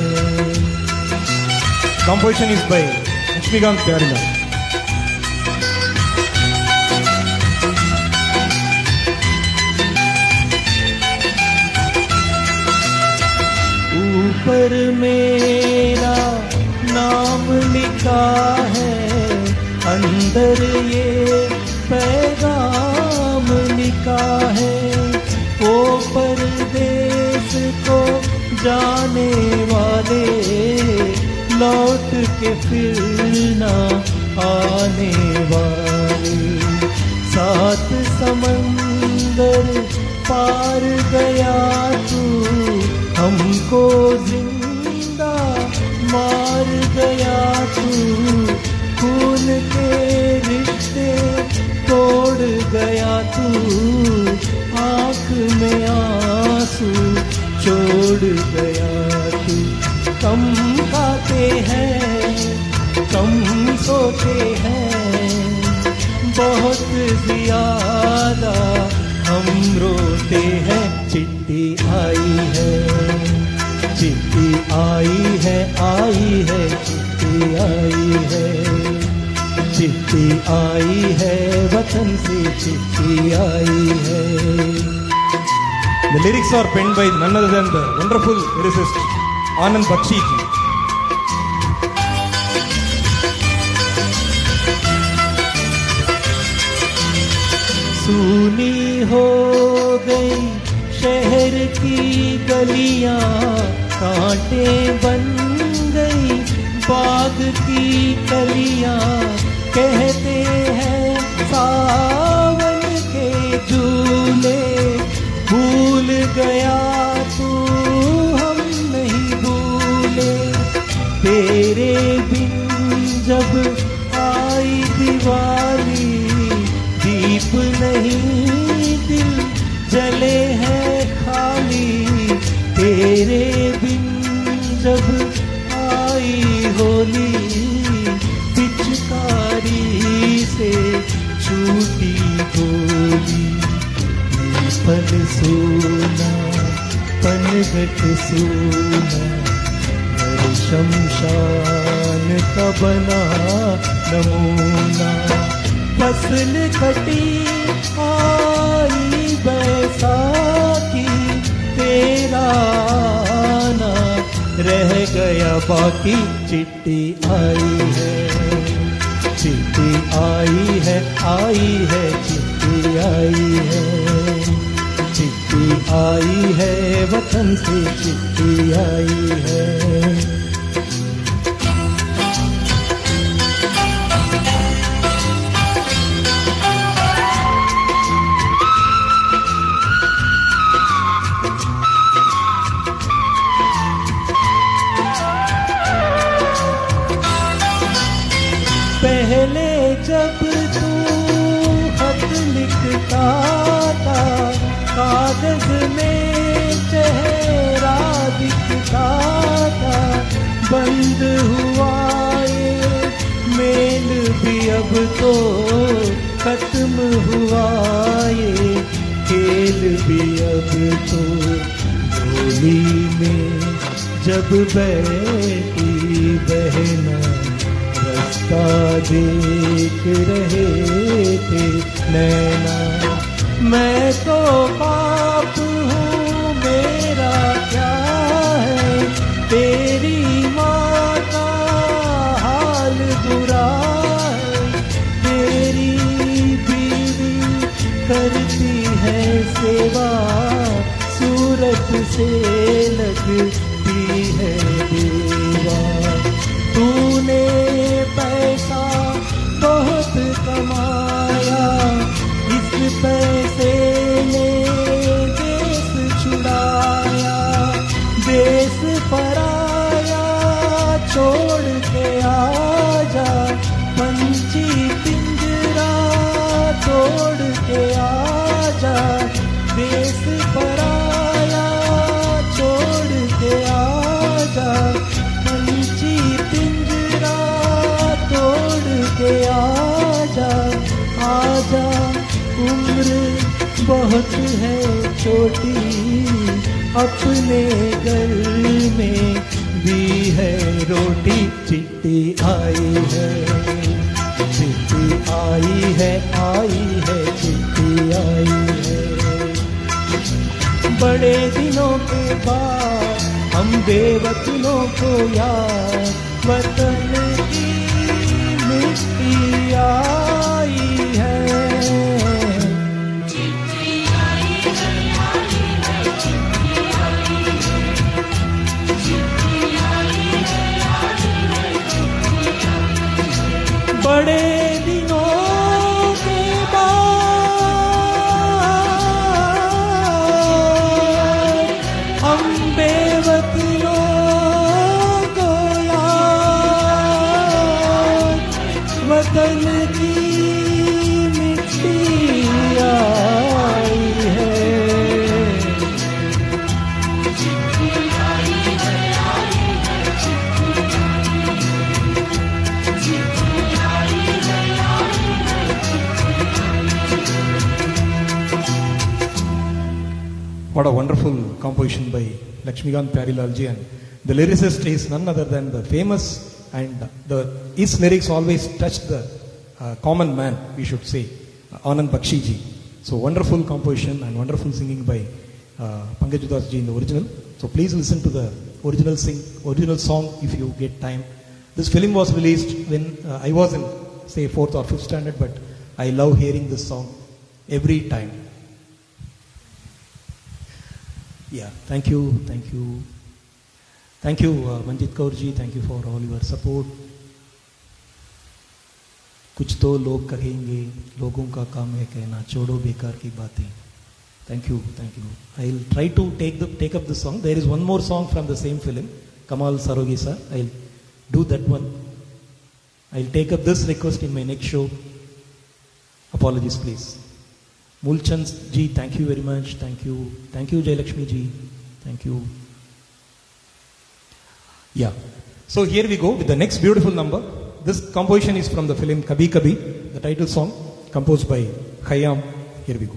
Composition is by Lakshmikant Pyarila. ऊपर मेरा नाम लिखा है, अंदर ये पैगाम लिखा है, वो परदेस को जाने वाले लौट के फिर ना आने वाले। सात समंदर पार गया तू, हमको जिंदा मार गया तू, खून के रिश्ते तोड़ गया तू, आँख में आंसू छोड़ गया तू। कम खाते हैं, कम सोते हैं, बहुत ज्यादा हम रोते हैं। चिट्ठी आई है, चिट्ठी आई है, आई है, चिट्ठी आई है, चिट्ठी आई है, वतन से चिट्ठी आई है। The lyrics are penned by none other than the wonderful lyricist Anand Bakshi ji. सूनी हो गई शहर की गलियां, कांटे बन गई बाग की कलियां, कहते हैं सावन के झूले, भूल गया तू हम नहीं भूले, तेरे बिन जब आई दिवाली, दीप नहीं दिल जले हैं खाली, तेरे बिन जब आई होली, पिचकारी से छूट फल सूना पनघट सूना, घर शमशान का बना नमूना। फसल कटी आई बैसाखी, तेरा आना रह गया बाकी। चिट्ठी आई है, चिट्ठी आई है, आई है, चिट्ठी आई है, चिट्ठी आई है, वतन से चिट्ठी आई है। पहले जब तू खत लिखता था, कागज में चेहरा दिखता था। बंद हुआ ये मेल भी अब तो, खत्म हुआ ये खेल भी अब तो। झोली में जब बैठी बहना, रास्ता देख रहे थे नैना। मैं तो पाप हूँ, मेरा क्या है, तेरी माँ का हाल बुरा है। तेरी बीवी करती है सेवा, सूरत से लगती है देवा। तूने पैसा बहुत कमाया, इस पैसे ने देश छुड़ाया। देश पराया छोड़ के आजा, पंछी पिंजरा तोड़ के आजा। देश पराया छोड़ के आजा, पंछी पिंजरा तोड़ के आजा। आजा उम्र बहुत है छोटी, अपने घर में भी है रोटी। चिट्ठी आई है, चिट्ठी आई है, आई है, चिट्ठी आई है। बड़े दिनों के बाद हम बेवतनों को याद, वतन की मिट्टी आई है। बड़े दिनों के बाद हम बेवतनों को याद, वतन की मिट्टी आई है। What a wonderful composition by Lakshmikant Pyarilalji, and the lyricist is none other than the famous, and his lyrics always touch the common man, we should say, Anand Bakshi ji. So wonderful composition and wonderful singing by Pankaj Udas ji in the original. So please listen to the original song if you get time. This film was released when I was in say 4th or 5th standard, but I love hearing this song every time. Yeah, thank you, Manjit Kaur ji, thank you for all your support. कुछ तो लोग कहेंगे, लोगों का काम है कहना, छोड़ो बेकार की बातें. Thank you. I'll try to take up this song. There is one more song from the same film, Kamal Sarogi sir. I'll do that one. I'll take up this request in my next show. Apologies, please. Mulchand ji, thank you very much. Thank you, Jayalakshmi ji. Thank you. Yeah. So here we go with the next beautiful number. This composition is from the film Kabhi Kabhi, the title song, composed by Khayyam. Here we go.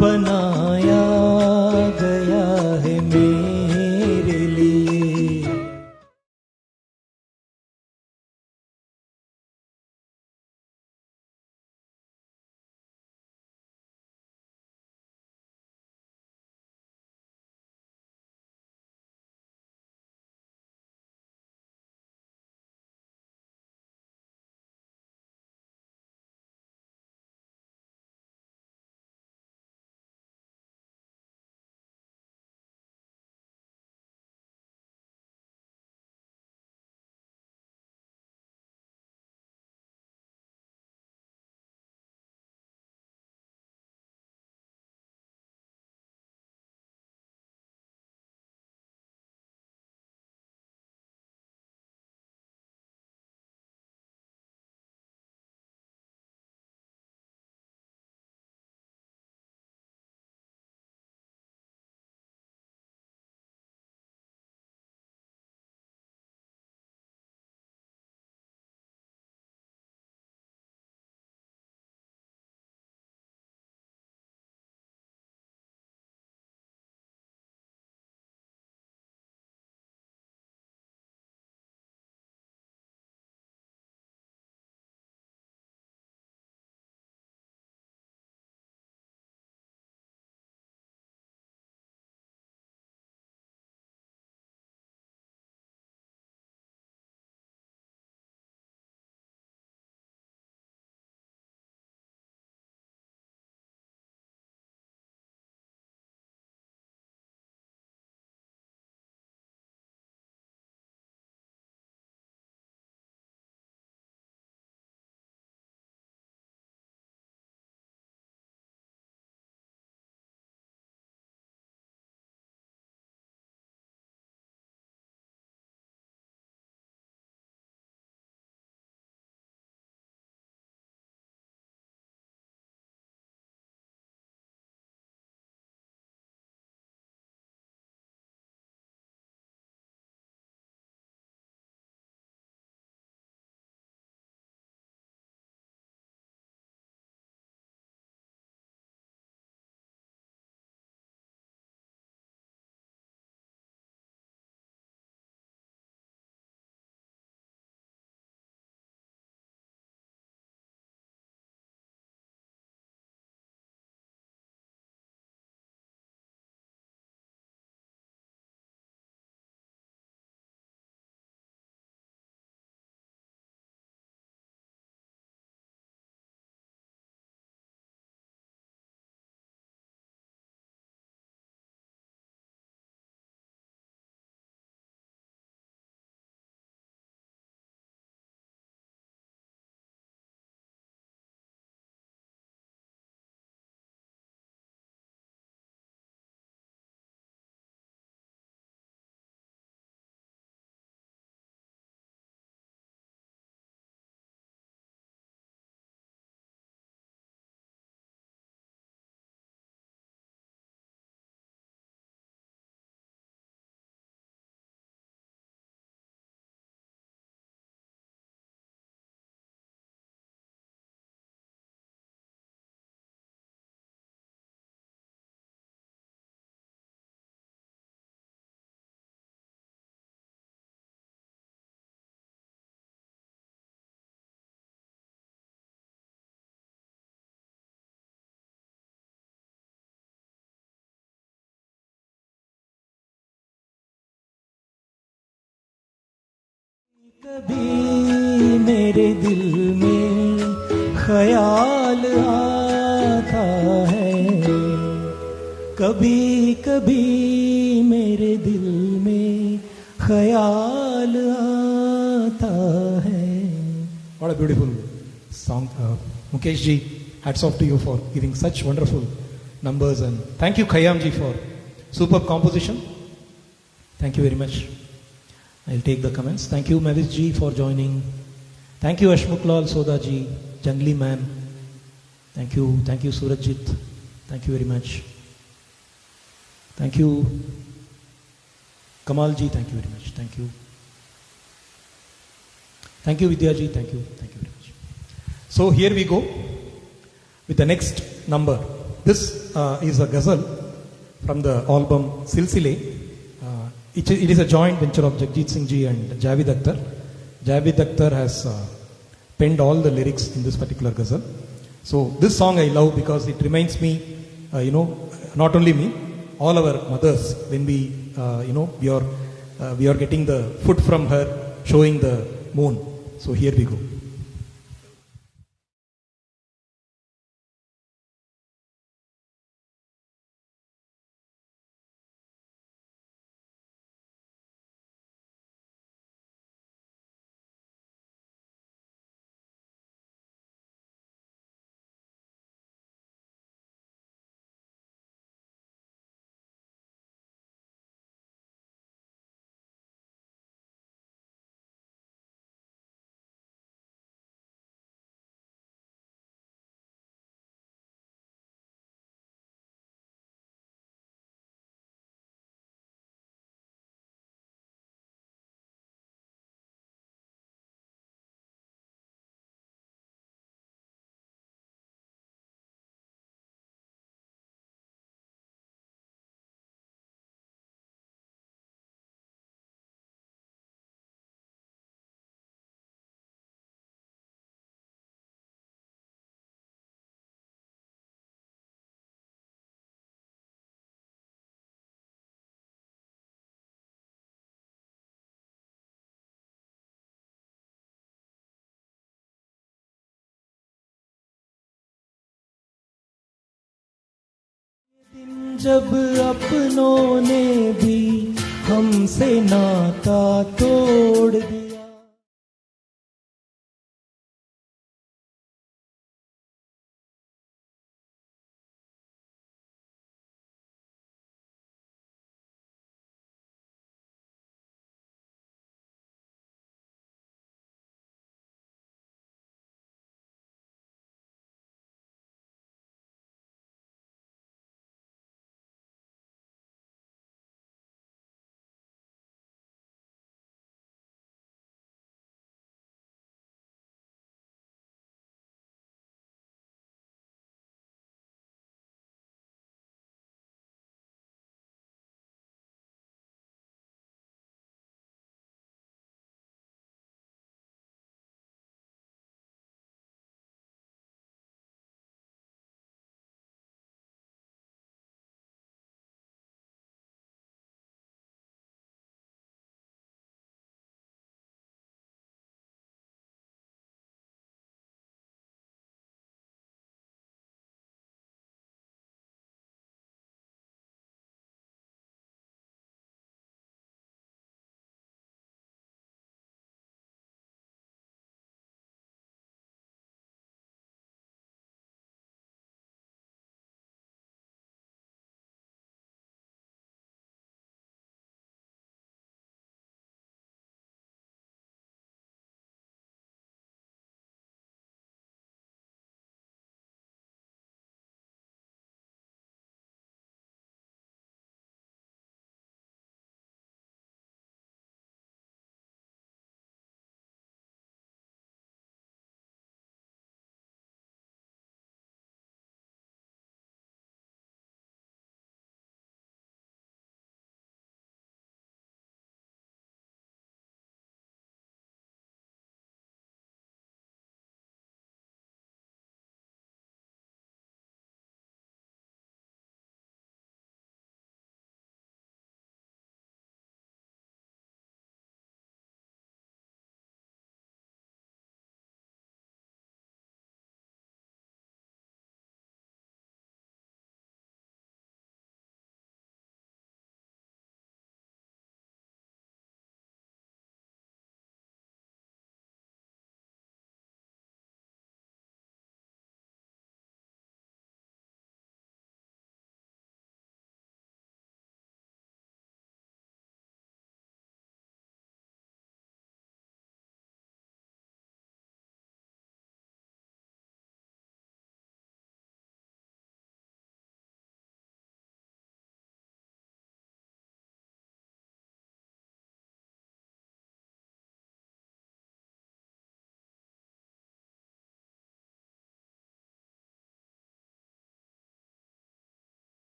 बनाया गया है मेरे लिए। कभी मेरे दिल में ख्याल आता है, कभी कभी मेरे दिल में ख्याल आता है। What a beautiful song. Mukesh ji, hats off to you for giving such wonderful numbers, and thank you Khayyam ji for superb composition. Thank you very much. I'll take the comments. Thank you Mavis ji for joining. Thank you Ashmuklal Soda ji, Jungly Man. Thank you Surajit. Thank you very much. Thank you Kamal ji, thank you very much. Thank you. Thank you Vidya ji, thank you very much. So here we go with the next number. This is a ghazal from the album Silsile. It is a joint venture of Jagjit Singh Ji and Javed Akhtar. Javed Akhtar has penned all the lyrics in this particular ghazal. So this song I love because it reminds me, not only me, all our mothers when we are getting the food from her, showing the moon. So here we go. जब अपनों ने भी हमसे नाता तोड़ दिया।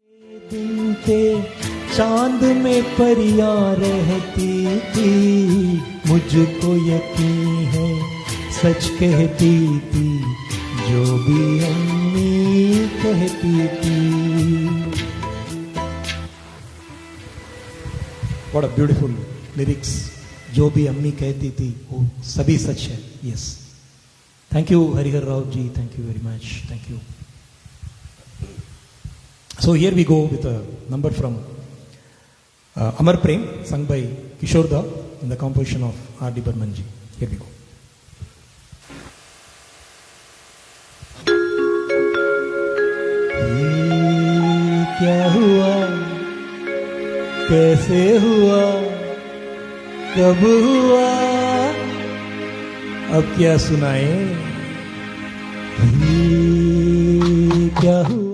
दिन पे चांद में परियां रहती थी, मुझको यकीन है सच कहती थी जो भी अम्मी कहती थी. What a beautiful lyrics. जो भी अम्मी कहती थी वो सभी सच है. Yes. Thank you, Harigar Rao ji. Thank you very much. Thank you. So here we go with a number from Amar Prem, sung by Kishore Da in the composition of R.D. Burman ji. Here we go. ये क्या हुआ, कैसे हुआ, कब हुआ, अब क्या सुनाए. ये क्या हुआ.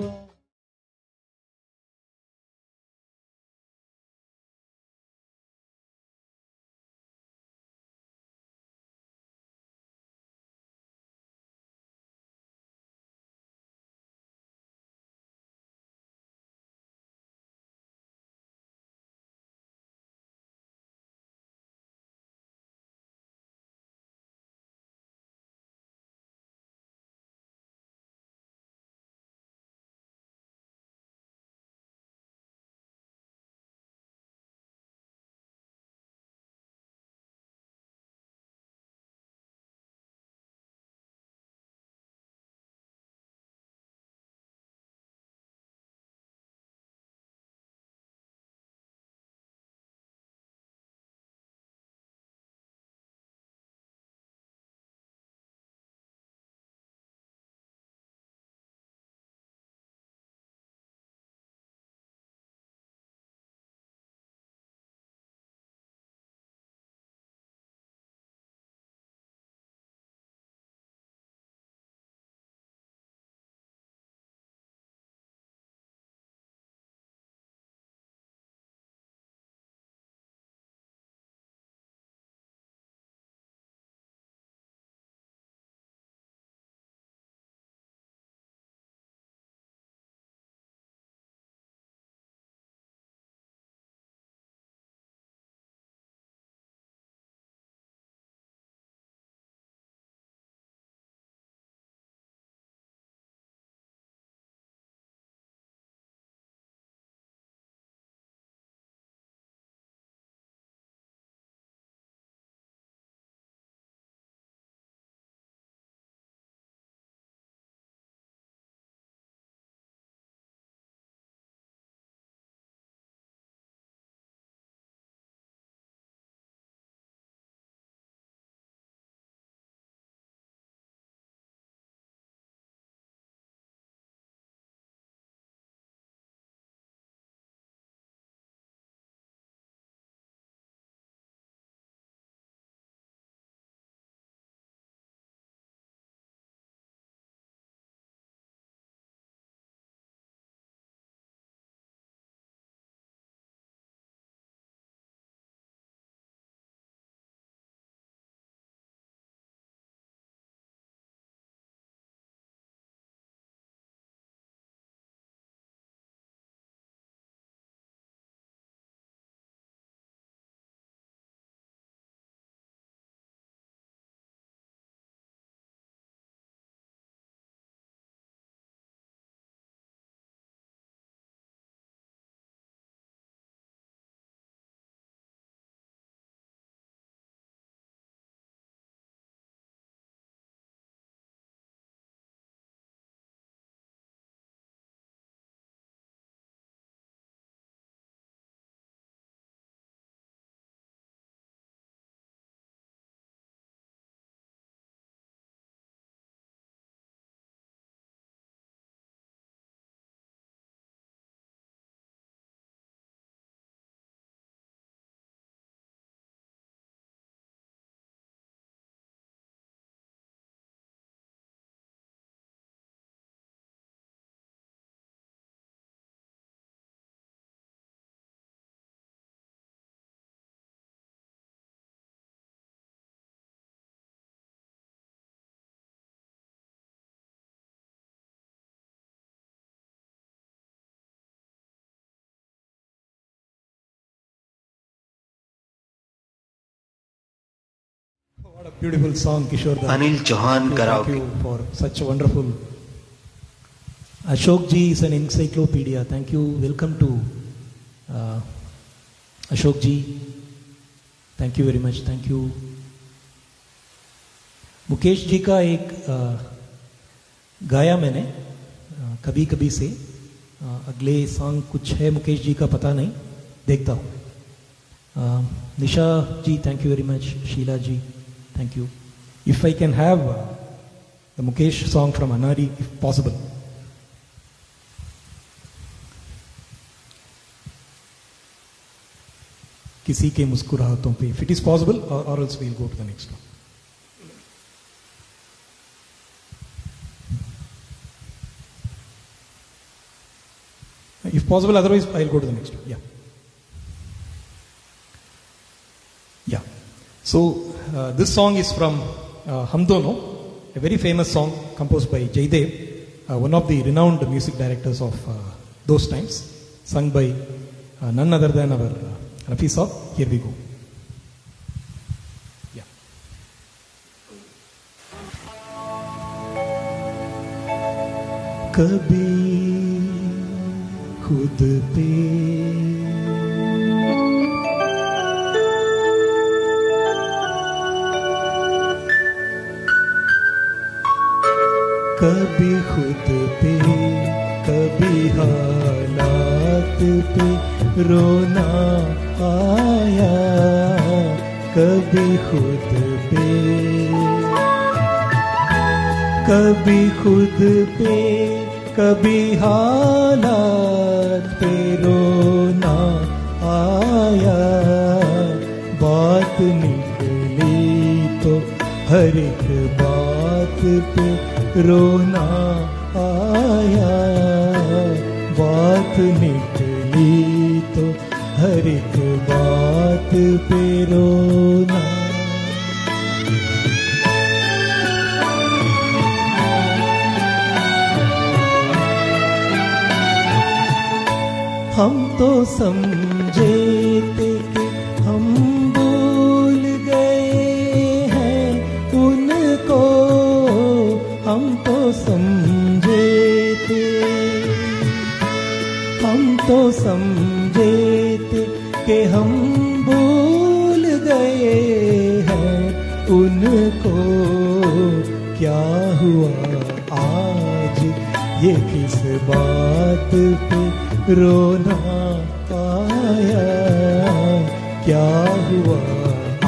Beautiful song, Kishore Da. Anil Chauhan Thank karaoke. you for such a wonderful. Ashok ji is an encyclopedia. Thank you. Welcome to Ashok ji. Thank you very much. Thank you. Mukesh ji का एक गाया मैंने कभी कभी से अगले सॉन्ग कुछ है मुकेश जी का पता नहीं, देखता हूँ. Nisha ji, thank you very much. Sheela ji, thank you. If I can have the Mukesh song from Anari if possible. किसी के मुस्कुराहटों पे, इफ इट इज पॉसिबल, और else we will go to the next one. If possible, otherwise I'll go to the next one. Yeah. So this song is from Hum Dono, a very famous song composed by Jaidev, one of the renowned music directors of those times, sung by none other than our Rafi Saab. Here we go. Yeah. कभी खुद पे कभी खुद पे कभी हालात पे रोना आया, कभी खुद पे कभी खुद पे कभी हालात पे रोना आया. बात निकली तो हर एक बात पे रोना आया. बात निकली तो हर एक बात पे रोना. हम तो समझे थे कि हम भूल गए हैं उनको, हम तो समझे थे, हम तो समझे थे कि हम भूल गए हैं उनको. क्या हुआ आज ये किस बात पे रोना आया. क्या हुआ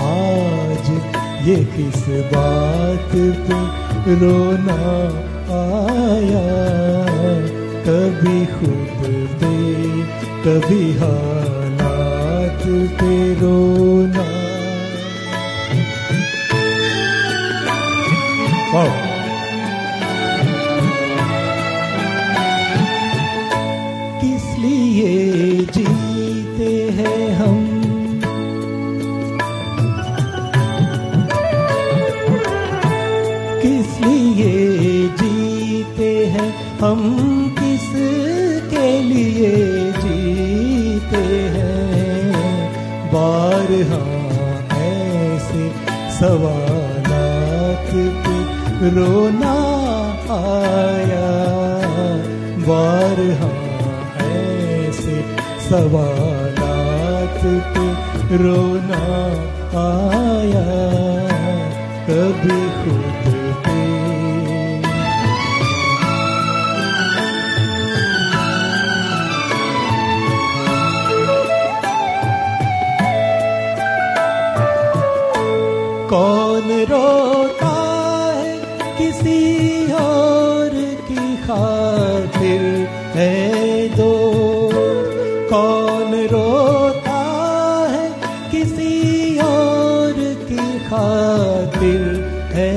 आज ये किस बात पे रोना आया. कभी खुद पे कभी हालात पे रोना. Wow. किस लिए जीते हैं हम, किस लिए जीते हैं हम, किस के लिए जीते हैं. बारहा ऐसे सवालात पे रोना आया. बारहा ऐसे सवालात पे रोना आया. कभी खुद पे कौन रोता है किसी और की खातिर है दो. कौन रोता है किसी और की खातिर है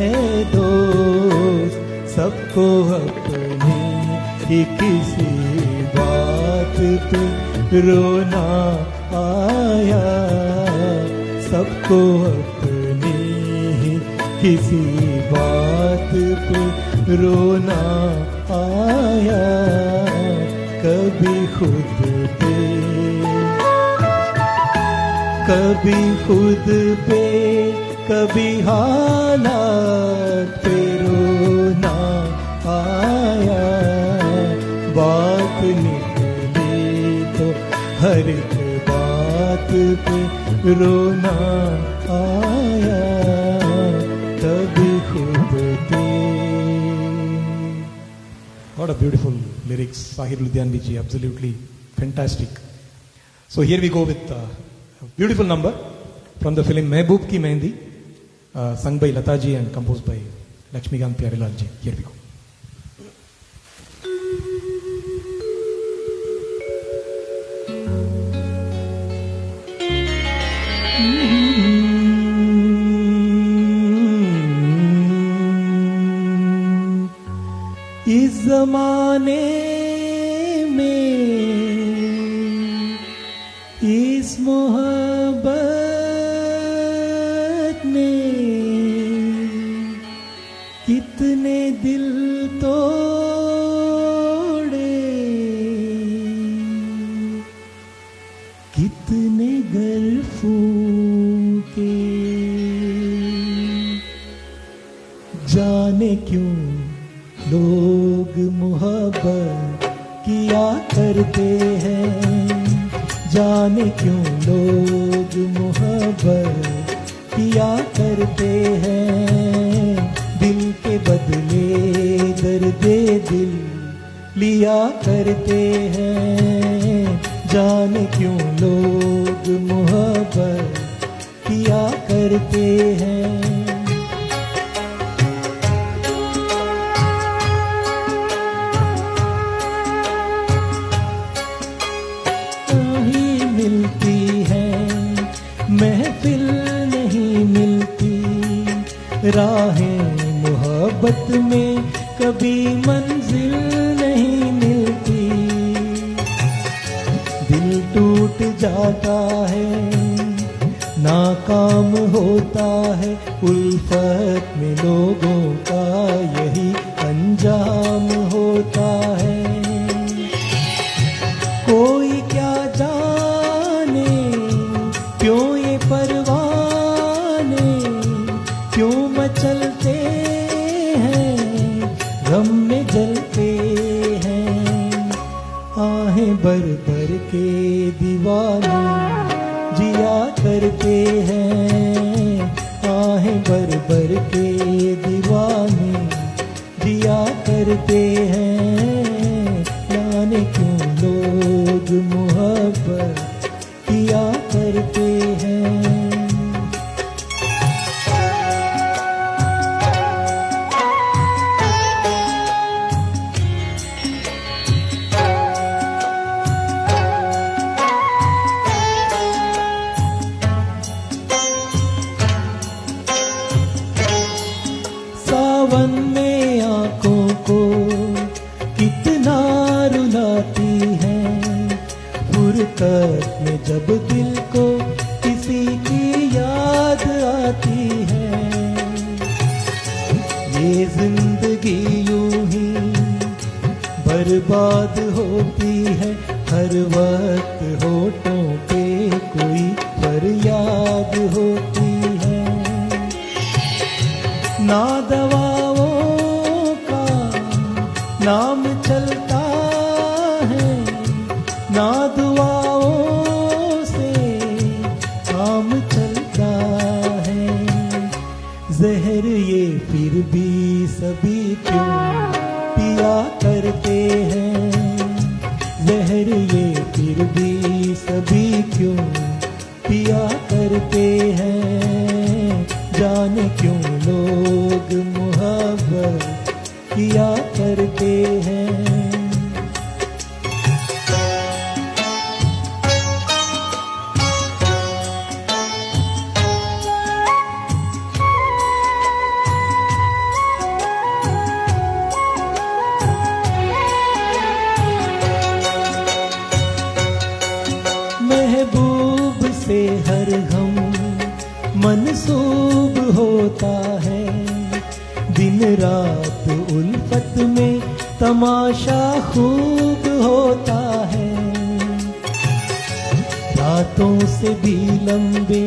दोस्त. सबको अपनी ही किसी बात पे रोना आया. सबको अपनी ही किसी बात पे रोना आया. कभी खुद पे कभी खुद पे कभी हालात पे रोना आया, बात निकली तो हर एक बात पे रोना आया, तभी खुद पे। What a beautiful lyrics, Sahir Ludhianvi ji, absolutely fantastic. So here we go with a beautiful number from the film Mehboob Ki Mehndi, sung by Lata ji and composed by Lakshmikant Pyarelal ji. Here we go. इस जमाने में इस मोहब्बत ने कितने दिल तोड़े, कितने घर फूके, जाने क्यों लोग मोहब्बत किया करते हैं, जाने क्यों लोग मोहब्बत किया करते हैं, दिल के बदले दर्दे दिल लिया करते हैं, जाने क्यों लोग मोहब्बत किया करते हैं। महफिल नहीं मिलती, राहें मोहब्बत में कभी मंजिल नहीं मिलती, दिल टूट जाता है, नाकाम होता है, उल्फत में लोगों का यही अंजाम होता है। कोई क्या जाने क्यों ये परवाने क्यों मचलते हैं, गम में जलते हैं, आहें भर भर के दीवाने जिया करते हैं, आहें भर भर के दीवाने जिया करते हैं, जाने क्यों लोग मोहब्बत किया करते हैं। सावन में आंखों को कितना रुलाती है, फुरकत में जब दिल को किसी की याद आती है, ये जिंदगी यूं ही बर्बाद होती है, हर वक्त होठों पे कोई फरियाद होती है, ना दवाओं का नाम चलता है, ना दुआओं से काम चलता है, जहर ये फिर भी सभी क्यों पिया करते हैं, जहर ये फिर भी सभी क्यों पिया करते हैं, जाने क्यों लोग मोहब्बत किया करते हैं। महबूब से हर हम मनसूब होता है, दिन रात उल्फत में तमाशा खूब होता है, रातों से भी लंबे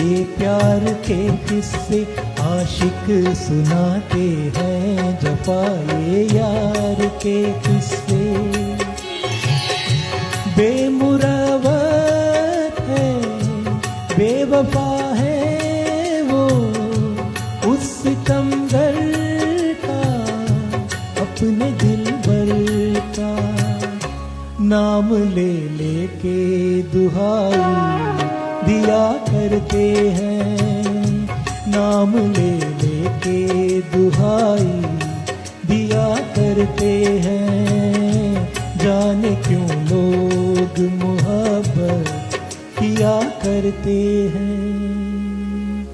ये प्यार के किस्से आशिक सुनाते हैं, जफाए यार के किस्से। बेमुरवत है, बेवफा है वो, उस सितमगर का अपने दिल भर का। नाम ले लेके दुहाई दिया करते हैं, नाम ले लेके दुहाई दिया करते हैं। जाने क्यों लोग मोहब्बत किया करते हैं,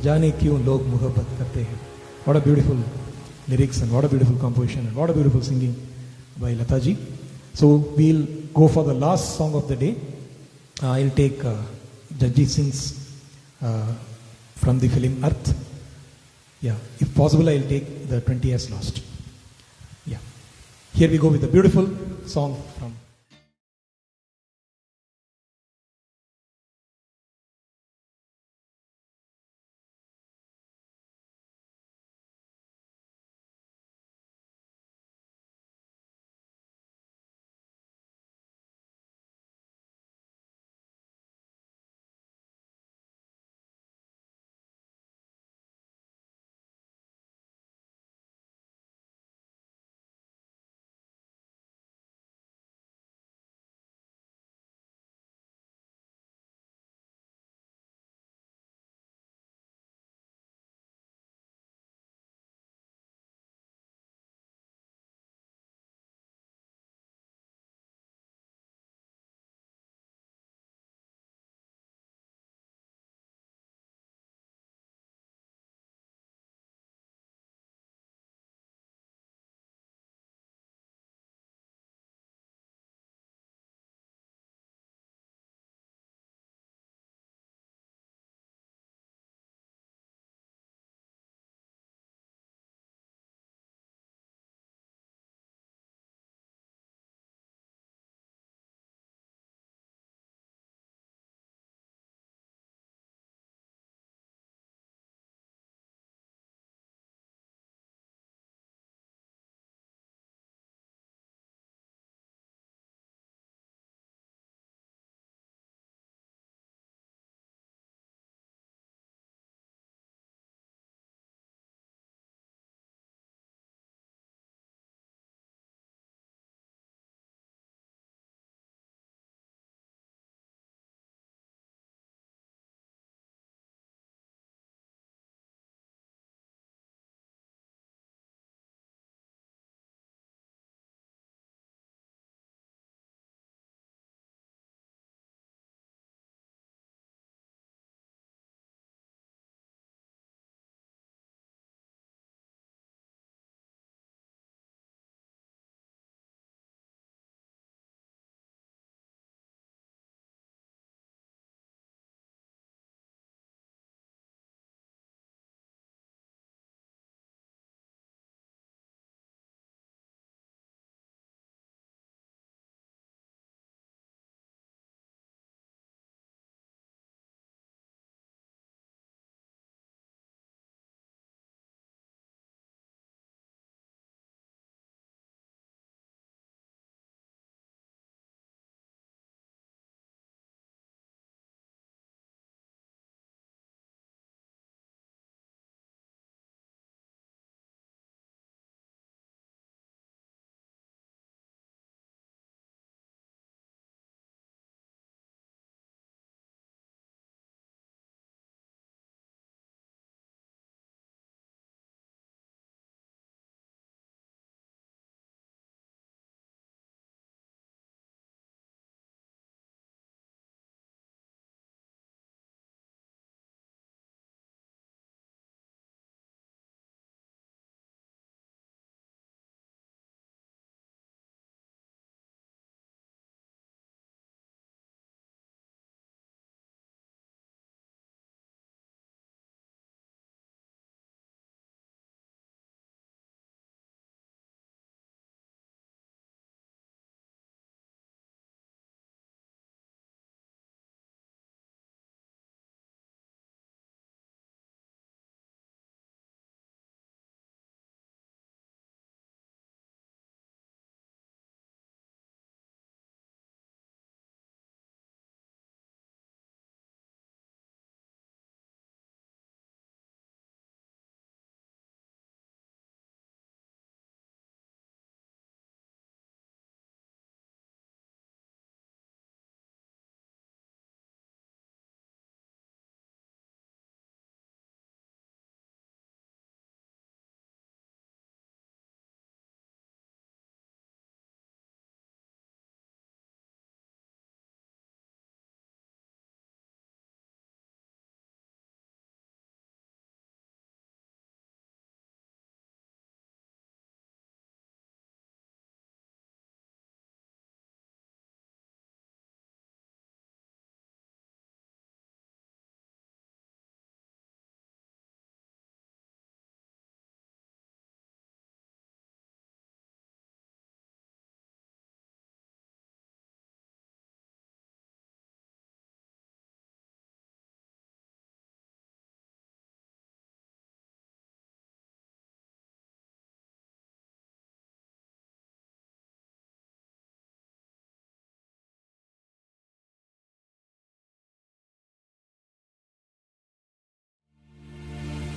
जाने क्यों लोग मोहब्बत करते हैं। What a beautiful lyrics and what a beautiful composition and what a beautiful singing by Lata ji. So we'll go for the last song of the day. I'll take Jagjit Singh's from the film Earth. Yeah, if possible, I'll take the 20 Years Lost. Yeah, here we go with a beautiful song from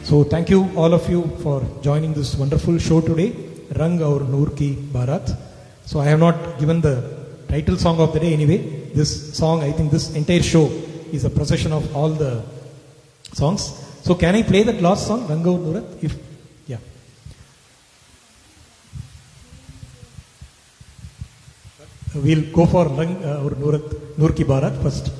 So thank you all of you for joining this wonderful show today, Rang Aur Noor Ki Bharat. So I have not given the title song of the day anyway. This song, I think this entire show is a procession of all the songs. So can I play that last song, Rang Aur Noorat? If yeah. We'll go for Rang Aur Noorat, Noor Ki Bharat first.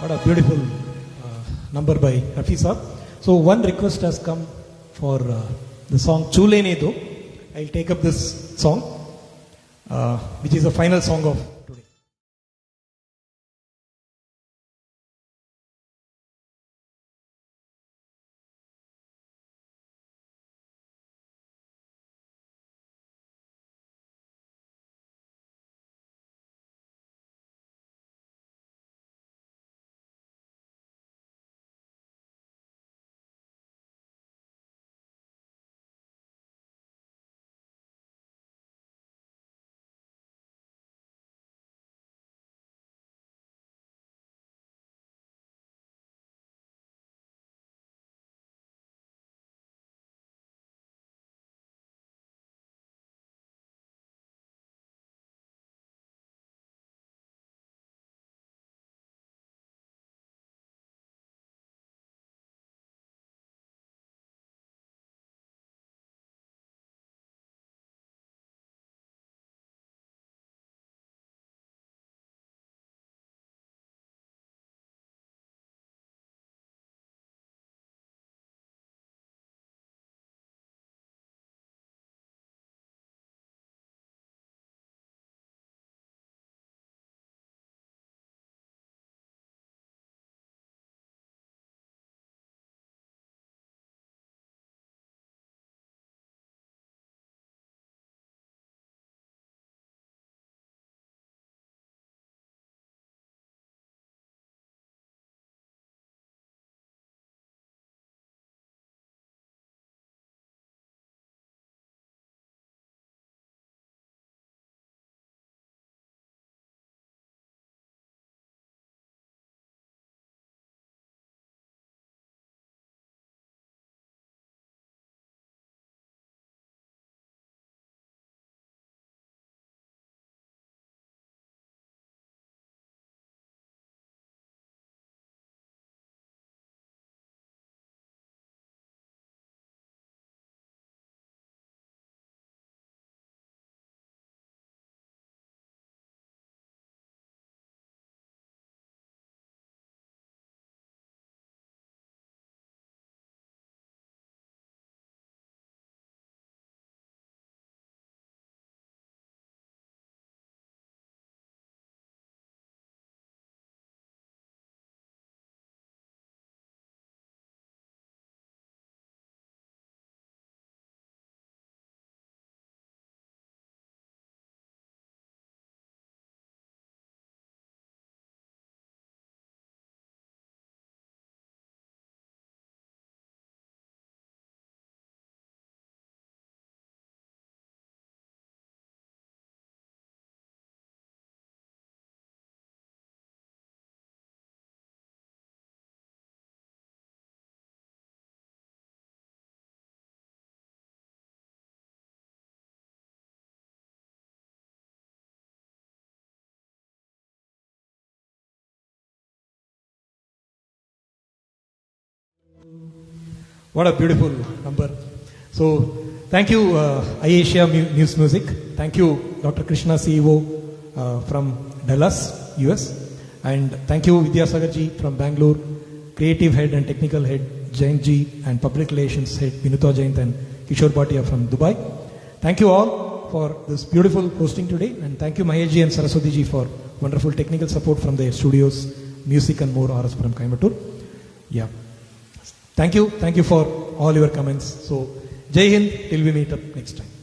What a beautiful number by Rafi Saab. So one request has come for the song Chule Ne Do. I'll take up this song, which is the final song of today. What a beautiful number. So, thank you, iAsia News Music. Thank you, Dr. Krishna, CEO from Dallas, US. And thank you, Vidya Sagarji from Bangalore, Creative Head and Technical Head, Jain Ji, and Public Relations Head, Vinuta Jain and Kishore Bhatia from Dubai. Thank you all for this beautiful hosting today. And thank you, Mahesh Ji and Saraswati Ji, for wonderful technical support from their studios, Music and More, RS from Coimbatore. Yeah. Thank you for all your comments. So, Jai Hind, till we meet up next time.